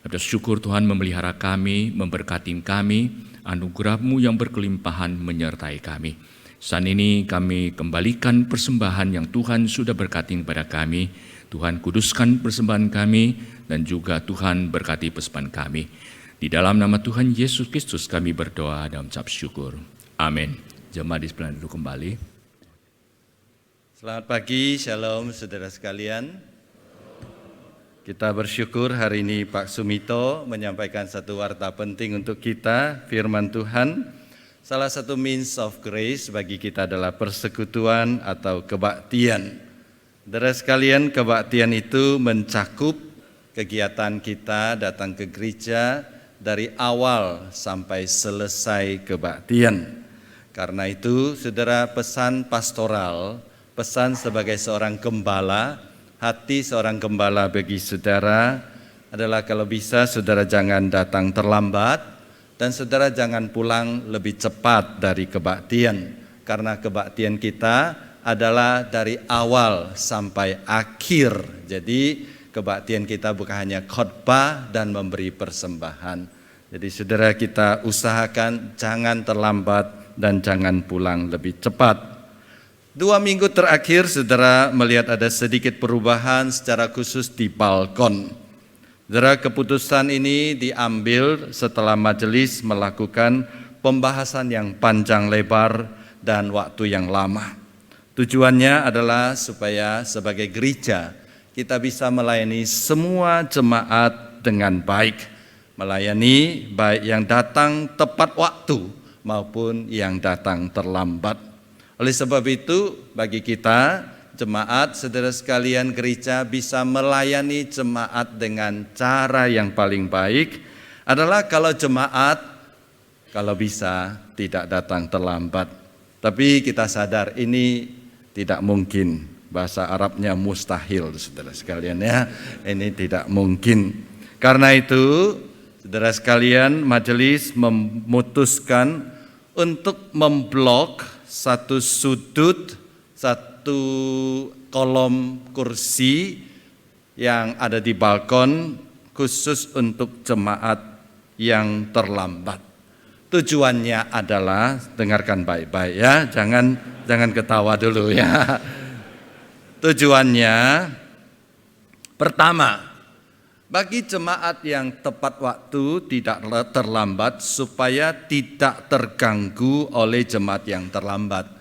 Kami bersyukur Tuhan memelihara kami, memberkati kami, anugerah-Mu yang berkelimpahan menyertai kami. Saat ini kami kembalikan persembahan yang Tuhan sudah berkati kepada kami. Tuhan kuduskan persembahan kami dan juga Tuhan berkati persembahan kami. Di dalam nama Tuhan Yesus Kristus kami berdoa dan mengucap syukur. Amin. Jemaat di sebelah dulu kembali. Selamat pagi, shalom saudara sekalian. Kita bersyukur hari ini Pak Sumito menyampaikan satu warta penting untuk kita, firman Tuhan. Salah satu means of grace bagi kita adalah persekutuan atau kebaktian. Saudara sekalian, kebaktian itu mencakup kegiatan kita datang ke gereja dari awal sampai selesai kebaktian. Karena itu, saudara, pesan pastoral, pesan sebagai seorang gembala, hati seorang gembala bagi saudara adalah kalau bisa saudara jangan datang terlambat dan saudara jangan pulang lebih cepat dari kebaktian. Karena kebaktian kita adalah dari awal sampai akhir. Jadi kebaktian kita bukan hanya khotbah dan memberi persembahan. Jadi saudara, kita usahakan jangan terlambat dan jangan pulang lebih cepat. 2 minggu terakhir saudara melihat ada sedikit perubahan secara khusus di balkon. Saudara, keputusan ini diambil setelah majelis melakukan pembahasan yang panjang lebar dan waktu yang lama. Tujuannya adalah supaya sebagai gereja kita bisa melayani semua jemaat dengan baik. Melayani baik yang datang tepat waktu maupun yang datang terlambat. Oleh sebab itu bagi kita jemaat, saudara sekalian, gereja bisa melayani jemaat dengan cara yang paling baik adalah kalau jemaat kalau bisa tidak datang terlambat. Tapi kita sadar ini tidak mungkin. Bahasa Arabnya mustahil, saudara sekalian ya. Ini tidak mungkin. Karena itu, saudara sekalian, majelis memutuskan untuk memblok satu sudut, satu kolom kursi yang ada di balkon khusus untuk jemaat yang terlambat. Tujuannya adalah, dengarkan baik-baik ya, jangan ketawa dulu ya. Tujuannya pertama, bagi jemaat yang tepat waktu tidak terlambat supaya tidak terganggu oleh jemaat yang terlambat.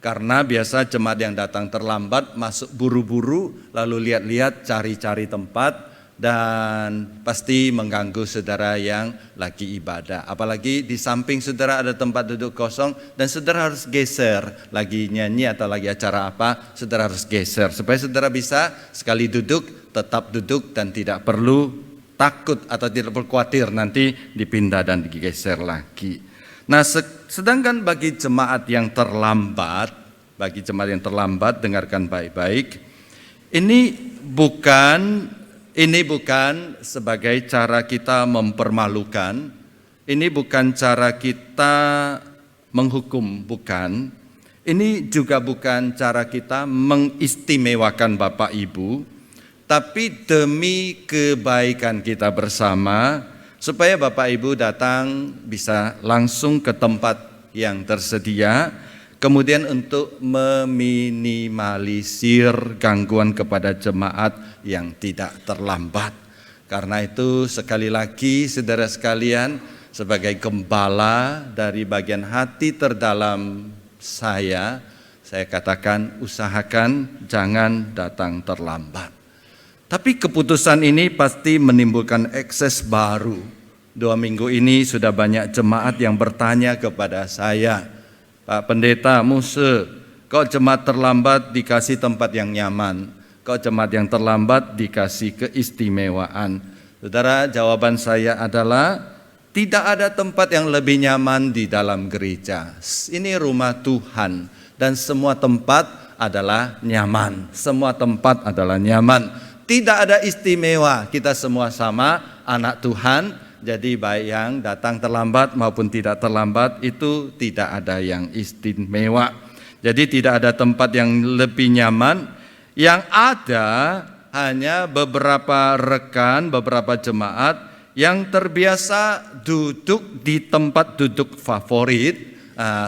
Karena biasa jemaat yang datang terlambat masuk buru-buru lalu lihat-lihat cari-cari tempat dan pasti mengganggu saudara yang lagi ibadah. Apalagi di samping saudara ada tempat duduk kosong dan saudara harus geser. Lagi nyanyi atau lagi acara apa, saudara harus geser. Supaya saudara bisa sekali duduk, tetap duduk dan tidak perlu takut atau tidak perlu khawatir nanti dipindah dan digeser lagi. Nah, sedangkan bagi jemaat yang terlambat, dengarkan baik-baik, ini bukan sebagai cara kita mempermalukan, ini bukan cara kita menghukum, bukan. Ini juga bukan cara kita mengistimewakan Bapak Ibu, tapi demi kebaikan kita bersama, supaya Bapak Ibu datang bisa langsung ke tempat yang tersedia, kemudian untuk meminimalisir gangguan kepada jemaat yang tidak terlambat. Karena itu sekali lagi saudara sekalian, sebagai gembala dari bagian hati terdalam saya katakan usahakan jangan datang terlambat. Tapi keputusan ini pasti menimbulkan ekses baru. 2 minggu ini sudah banyak jemaat yang bertanya kepada saya, Pak Pendeta Muse, kok jemaat terlambat dikasih tempat yang nyaman, kok jemaat yang terlambat dikasih keistimewaan. Saudara, jawaban saya adalah tidak ada tempat yang lebih nyaman di dalam gereja. Ini rumah Tuhan dan semua tempat adalah nyaman. Semua tempat adalah nyaman. Tidak ada istimewa. Kita semua sama anak Tuhan. Jadi baik yang datang terlambat maupun tidak terlambat itu tidak ada yang istimewa. Jadi tidak ada tempat yang lebih nyaman. Yang ada hanya beberapa rekan, beberapa jemaat yang terbiasa duduk di tempat duduk favorit.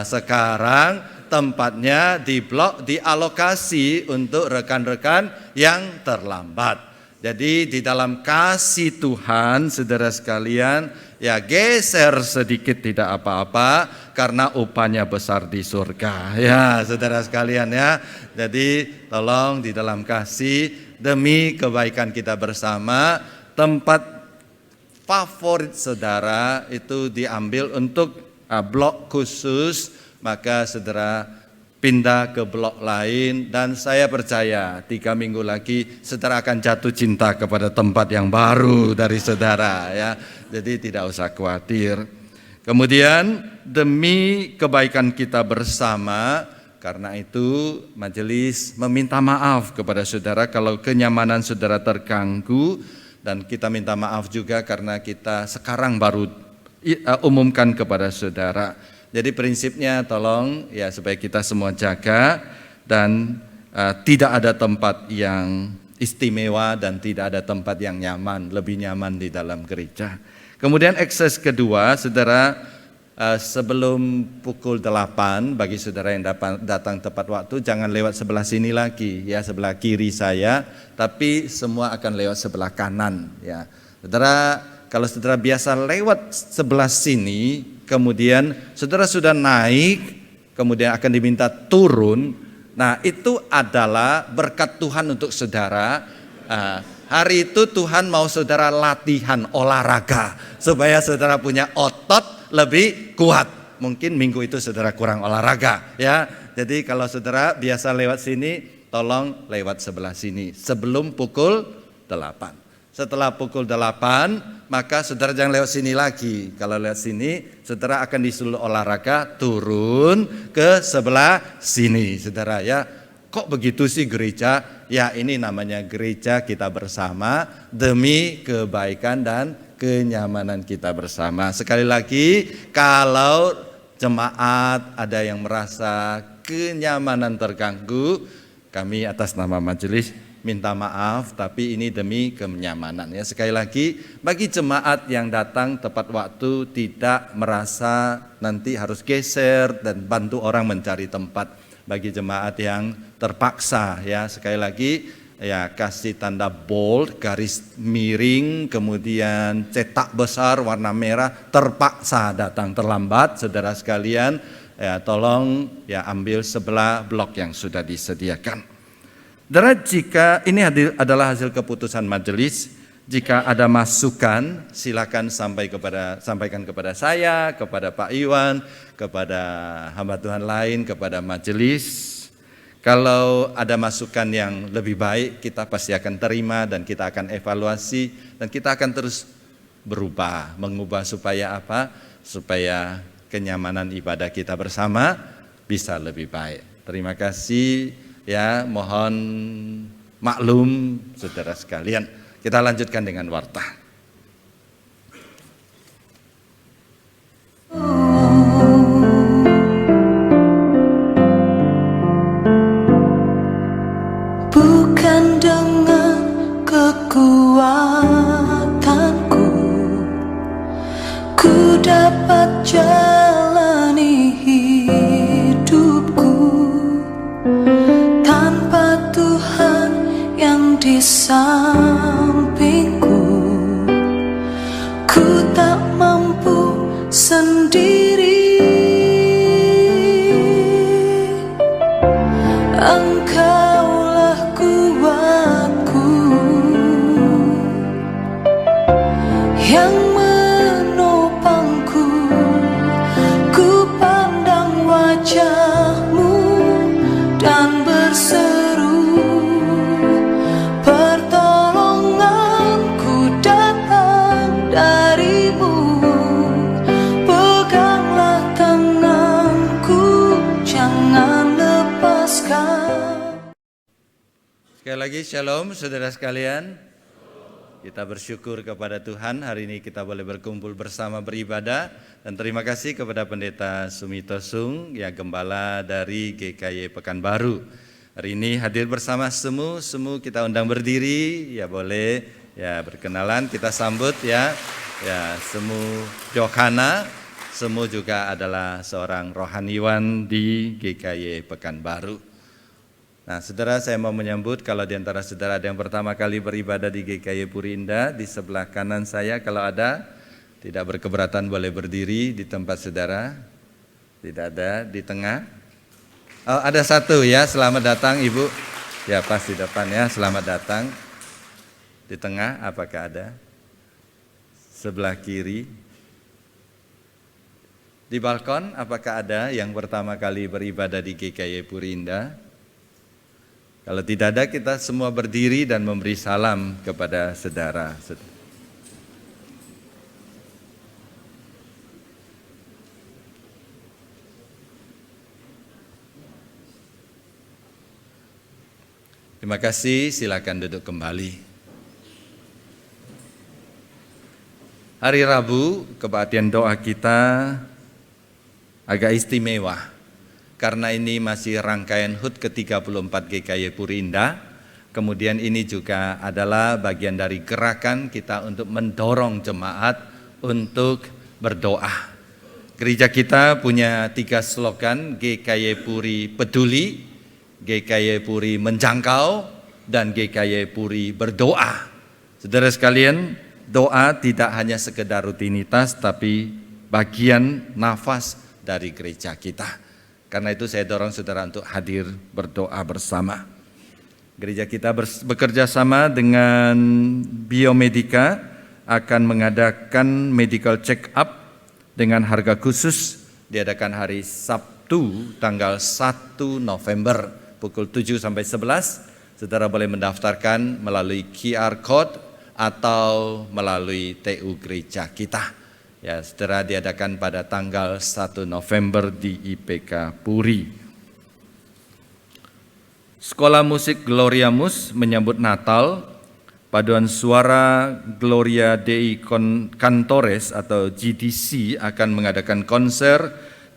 Sekarang tempatnya diblok, dialokasi untuk rekan-rekan yang terlambat. Jadi di dalam kasih Tuhan, saudara sekalian, ya geser sedikit tidak apa-apa karena upahnya besar di surga. Ya, saudara sekalian ya. Jadi tolong di dalam kasih demi kebaikan kita bersama, tempat favorit saudara itu diambil untuk blok khusus, maka saudara pindah ke blok lain, dan saya percaya 3 minggu lagi saudara akan jatuh cinta kepada tempat yang baru dari saudara ya. Jadi tidak usah khawatir. Kemudian demi kebaikan kita bersama, karena itu majelis meminta maaf kepada saudara kalau kenyamanan saudara terganggu, dan kita minta maaf juga karena kita sekarang baru umumkan kepada saudara. Jadi prinsipnya tolong ya supaya kita semua jaga, dan tidak ada tempat yang istimewa dan tidak ada tempat yang nyaman, lebih nyaman di dalam gereja. Kemudian ekses kedua, saudara, sebelum pukul 8 bagi saudara yang datang tepat waktu, jangan lewat sebelah sini lagi ya, sebelah kiri saya, tapi semua akan lewat sebelah kanan ya. Saudara, kalau saudara biasa lewat sebelah sini, kemudian saudara sudah naik, kemudian akan diminta turun. Nah, itu adalah berkat Tuhan untuk saudara. Hari itu Tuhan mau saudara latihan olahraga supaya saudara punya otot lebih kuat. Mungkin minggu itu saudara kurang olahraga ya. Jadi kalau saudara biasa lewat sini, tolong lewat sebelah sini sebelum pukul 8. Setelah pukul 8, maka saudara jangan lewat sini lagi. Kalau lewat sini, saudara akan disuruh olahraga turun ke sebelah sini, saudara ya. Kok begitu sih gereja? Ya, ini namanya gereja kita bersama demi kebaikan dan kenyamanan kita bersama. Sekali lagi, kalau jemaat ada yang merasa kenyamanan terganggu, kami atas nama majelis minta maaf, tapi ini demi kenyamanan ya. Sekali lagi, bagi jemaat yang datang tepat waktu tidak merasa nanti harus geser dan bantu orang mencari tempat. Bagi jemaat yang terpaksa ya, sekali lagi ya, kasih tanda bold, garis miring, kemudian cetak besar warna merah, terpaksa datang terlambat, saudara sekalian ya, tolong ya ambil sebelah blok yang sudah disediakan. Saudara, jika ini adalah hasil keputusan majelis, jika ada masukan silakan sampaikan kepada saya, kepada Pak Iwan, kepada hamba Tuhan lain, kepada majelis. Kalau ada masukan yang lebih baik, kita pasti akan terima dan kita akan evaluasi dan kita akan terus berubah, mengubah supaya apa? Supaya kenyamanan ibadah kita bersama bisa lebih baik. Terima kasih ya, mohon maklum saudara sekalian. Kita lanjutkan dengan warta. Bukan dengan kekuatanku ku dapat jalani hidupku, tanpa Tuhan yang di sampingku ku tak mampu sendiri. Engkaulah kuatku yang menopangku, ku pandang wajah-Mu dan berseru pertolongan Sekali lagi shalom saudara sekalian. Kita bersyukur kepada Tuhan hari ini kita boleh berkumpul bersama beribadah. Dan terima kasih kepada Pendeta Sumito Sung, ya Gembala dari GKY Pekanbaru. Hari ini hadir bersama semua kita undang berdiri, ya boleh ya berkenalan kita sambut ya. Ya Semu Jokhana, Semu juga adalah seorang rohaniwan di GKY Pekanbaru. Nah, saudara, saya mau menyambut kalau di antara saudara ada yang pertama kali beribadah di GKY Puri Indah, di sebelah kanan saya kalau ada, tidak berkeberatan boleh berdiri di tempat saudara. Tidak ada, di tengah. Oh, ada satu ya, selamat datang Ibu. Ya, pas di depan ya, selamat datang. Di tengah, apakah ada? Sebelah kiri. Di balkon, apakah ada yang pertama kali beribadah di GKY Puri Indah? Kalau tidak ada, kita semua berdiri dan memberi salam kepada saudara. Terima kasih, silakan duduk kembali. Hari Rabu, kebaktian doa kita agak istimewa. Karena ini masih rangkaian HUT ke-34 GKY Puri Indah. Kemudian ini juga adalah bagian dari gerakan kita untuk mendorong jemaat untuk berdoa. Gereja kita punya 3 slogan, GKY Puri Peduli, GKY Puri Menjangkau, dan GKY Puri Berdoa. Saudara sekalian, doa tidak hanya sekedar rutinitas, tapi bagian nafas dari gereja kita. Karena itu saya dorong saudara untuk hadir berdoa bersama. Gereja kita bekerja sama dengan Biomedika akan mengadakan medical check up dengan harga khusus. Diadakan hari Sabtu tanggal 1 November pukul 7 sampai 11. Saudara boleh mendaftarkan melalui QR code atau melalui TU gereja kita. Ya, saudara, diadakan pada tanggal 1 November di IPK Puri. Sekolah Musik Gloriamus menyambut Natal. Paduan suara Gloria Dei Cantores atau GDC akan mengadakan konser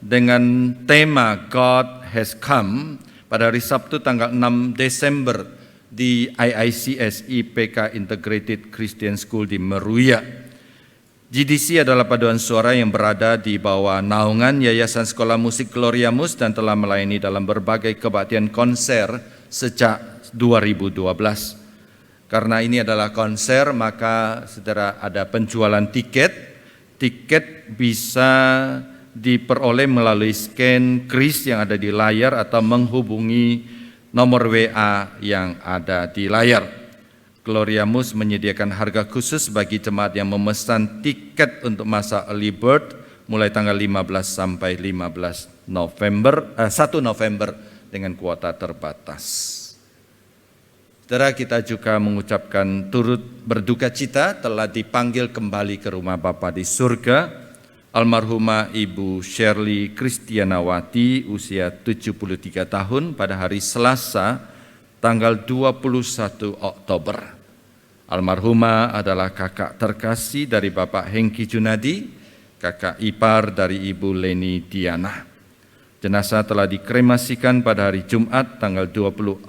dengan tema God Has Come pada hari Sabtu tanggal 6 Desember di IICS IPK Integrated Christian School di Meruya. GDC adalah paduan suara yang berada di bawah naungan Yayasan Sekolah Musik Gloriamus dan telah melayani dalam berbagai kebaktian konser sejak 2012. Karena ini adalah konser, maka saudara ada penjualan tiket. Tiket bisa diperoleh melalui scan kris yang ada di layar atau menghubungi nomor WA yang ada di layar. Gloriamus menyediakan harga khusus bagi jemaat yang memesan tiket untuk masa early bird mulai tanggal 15 sampai 1 November dengan kuota terbatas. Saudara, kita juga mengucapkan turut berduka cita telah dipanggil kembali ke rumah Bapa di surga almarhumah Ibu Shirley Kristianawati usia 73 tahun pada hari Selasa tanggal 21 Oktober. Almarhumah adalah kakak terkasih dari Bapak Hengki Junadi, kakak ipar dari Ibu Leni Diana. Jenazah telah dikremasikan pada hari Jumat tanggal 24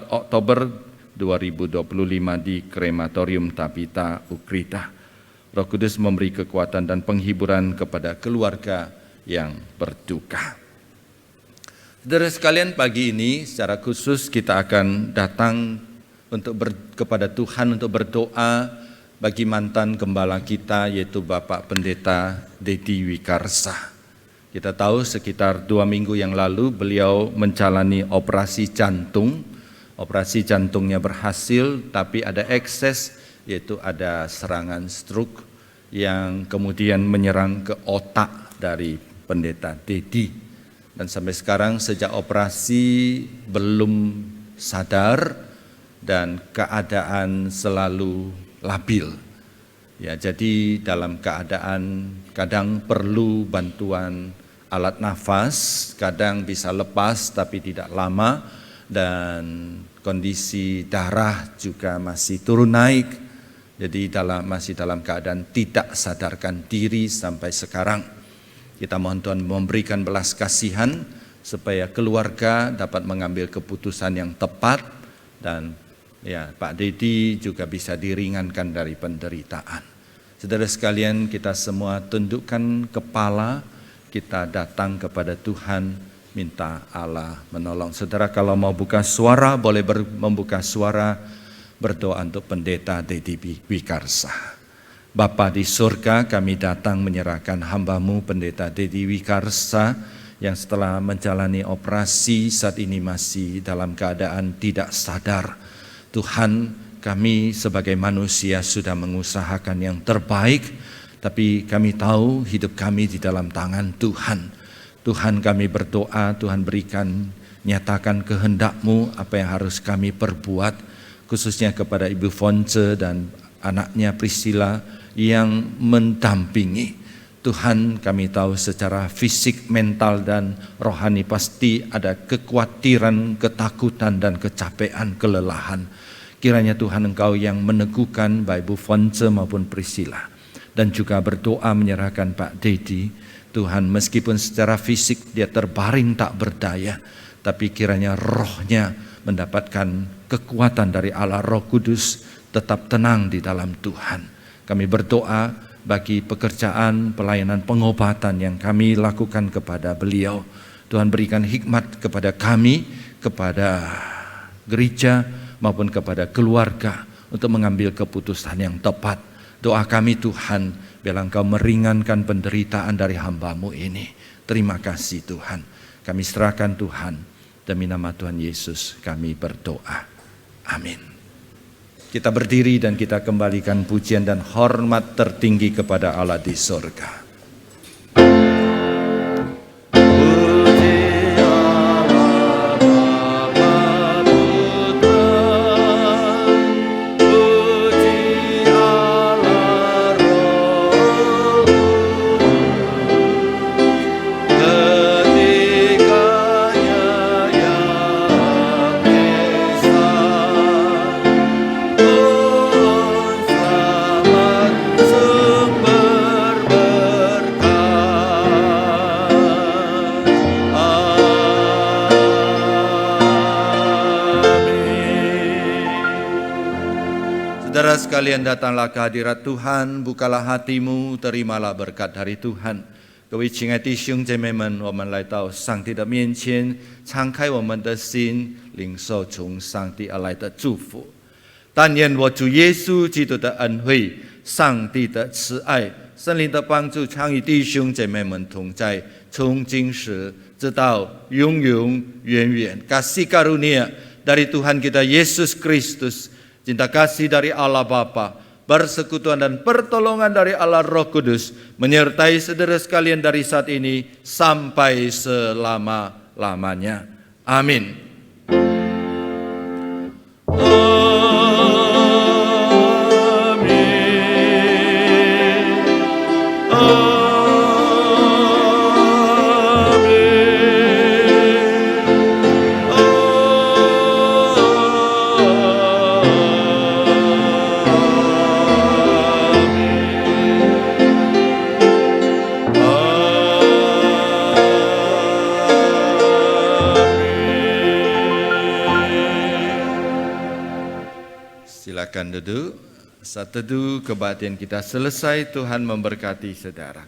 Oktober 2025 di Krematorium Tabita Ukrita. Roh Kudus memberi kekuatan dan penghiburan kepada keluarga yang berduka. Saudara sekalian, pagi ini secara khusus kita akan datang kepada Tuhan untuk berdoa bagi mantan gembala kita yaitu Bapak Pendeta Dedi Wikarsa. Kita tahu sekitar 2 minggu yang lalu beliau menjalani operasi jantung. Operasi jantungnya berhasil tapi ada ekses yaitu ada serangan stroke yang kemudian menyerang ke otak dari Pendeta Dedi. Dan sampai sekarang sejak operasi belum sadar dan keadaan selalu labil. Ya, jadi dalam keadaan kadang perlu bantuan alat nafas, kadang bisa lepas tapi tidak lama, dan kondisi darah juga masih turun naik, jadi masih dalam keadaan tidak sadarkan diri sampai sekarang. Kita mohon Tuhan memberikan belas kasihan supaya keluarga dapat mengambil keputusan yang tepat, dan ya Pak Dedi juga bisa diringankan dari penderitaan. Saudara sekalian, kita semua tundukkan kepala, kita datang kepada Tuhan, minta Allah menolong. Saudara kalau mau buka suara, boleh membuka suara, berdoa untuk pendeta Dedi Wikarsa. Bapa di surga, kami datang menyerahkan hamba-Mu pendeta Dedi Wikarsa yang setelah menjalani operasi saat ini masih dalam keadaan tidak sadar. Tuhan, kami sebagai manusia sudah mengusahakan yang terbaik, tapi kami tahu hidup kami di dalam tangan Tuhan. Tuhan, kami berdoa, Tuhan berikan, nyatakan kehendak-Mu apa yang harus kami perbuat, khususnya kepada Ibu Fonce dan anaknya Priscilla yang mendampingi. Tuhan, kami tahu secara fisik, mental, dan rohani pasti ada kekhawatiran, ketakutan, dan kecapean, kelelahan. Kiranya Tuhan Engkau yang meneguhkan baik Ibu Fonce maupun Priscilla. Dan juga berdoa menyerahkan Pak Dedi. Tuhan, meskipun secara fisik dia terbaring tak berdaya, tapi kiranya rohnya mendapatkan kekuatan dari Allah Roh Kudus, tetap tenang di dalam Tuhan. Kami berdoa bagi pekerjaan pelayanan pengobatan yang kami lakukan kepada beliau. Tuhan berikan hikmat kepada kami, kepada gereja maupun kepada keluarga untuk mengambil keputusan yang tepat. Doa kami Tuhan, biarlah Engkau meringankan penderitaan dari hamba-Mu ini. Terima kasih Tuhan. Kami serahkan Tuhan, demi nama Tuhan Yesus kami berdoa. Amin. Kita berdiri dan kita kembalikan pujian dan hormat tertinggi kepada Allah di sorga. Saudara sekalian, datanglah ke hadirat Tuhan, bukalah hatimu, terimalah berkat dari Tuhan。各位亲爱弟兄姐妹们，我们来到上帝的面前，敞开我们的心，领受从上帝而来的祝福。但愿我主耶稣基督的恩惠、上帝的慈爱、圣灵的帮助，常与弟兄姐妹们同在，从今时直到永永远远。Kasih karunia dari Tuhan kita Yesus Kristus, cinta kasih dari Allah Bapa, persekutuan dan pertolongan dari Allah Roh Kudus menyertai saudara sekalian dari saat ini sampai selama-lamanya. Amin. Silakan duduk. Saat teduh kebaktian kita selesai, Tuhan memberkati saudara.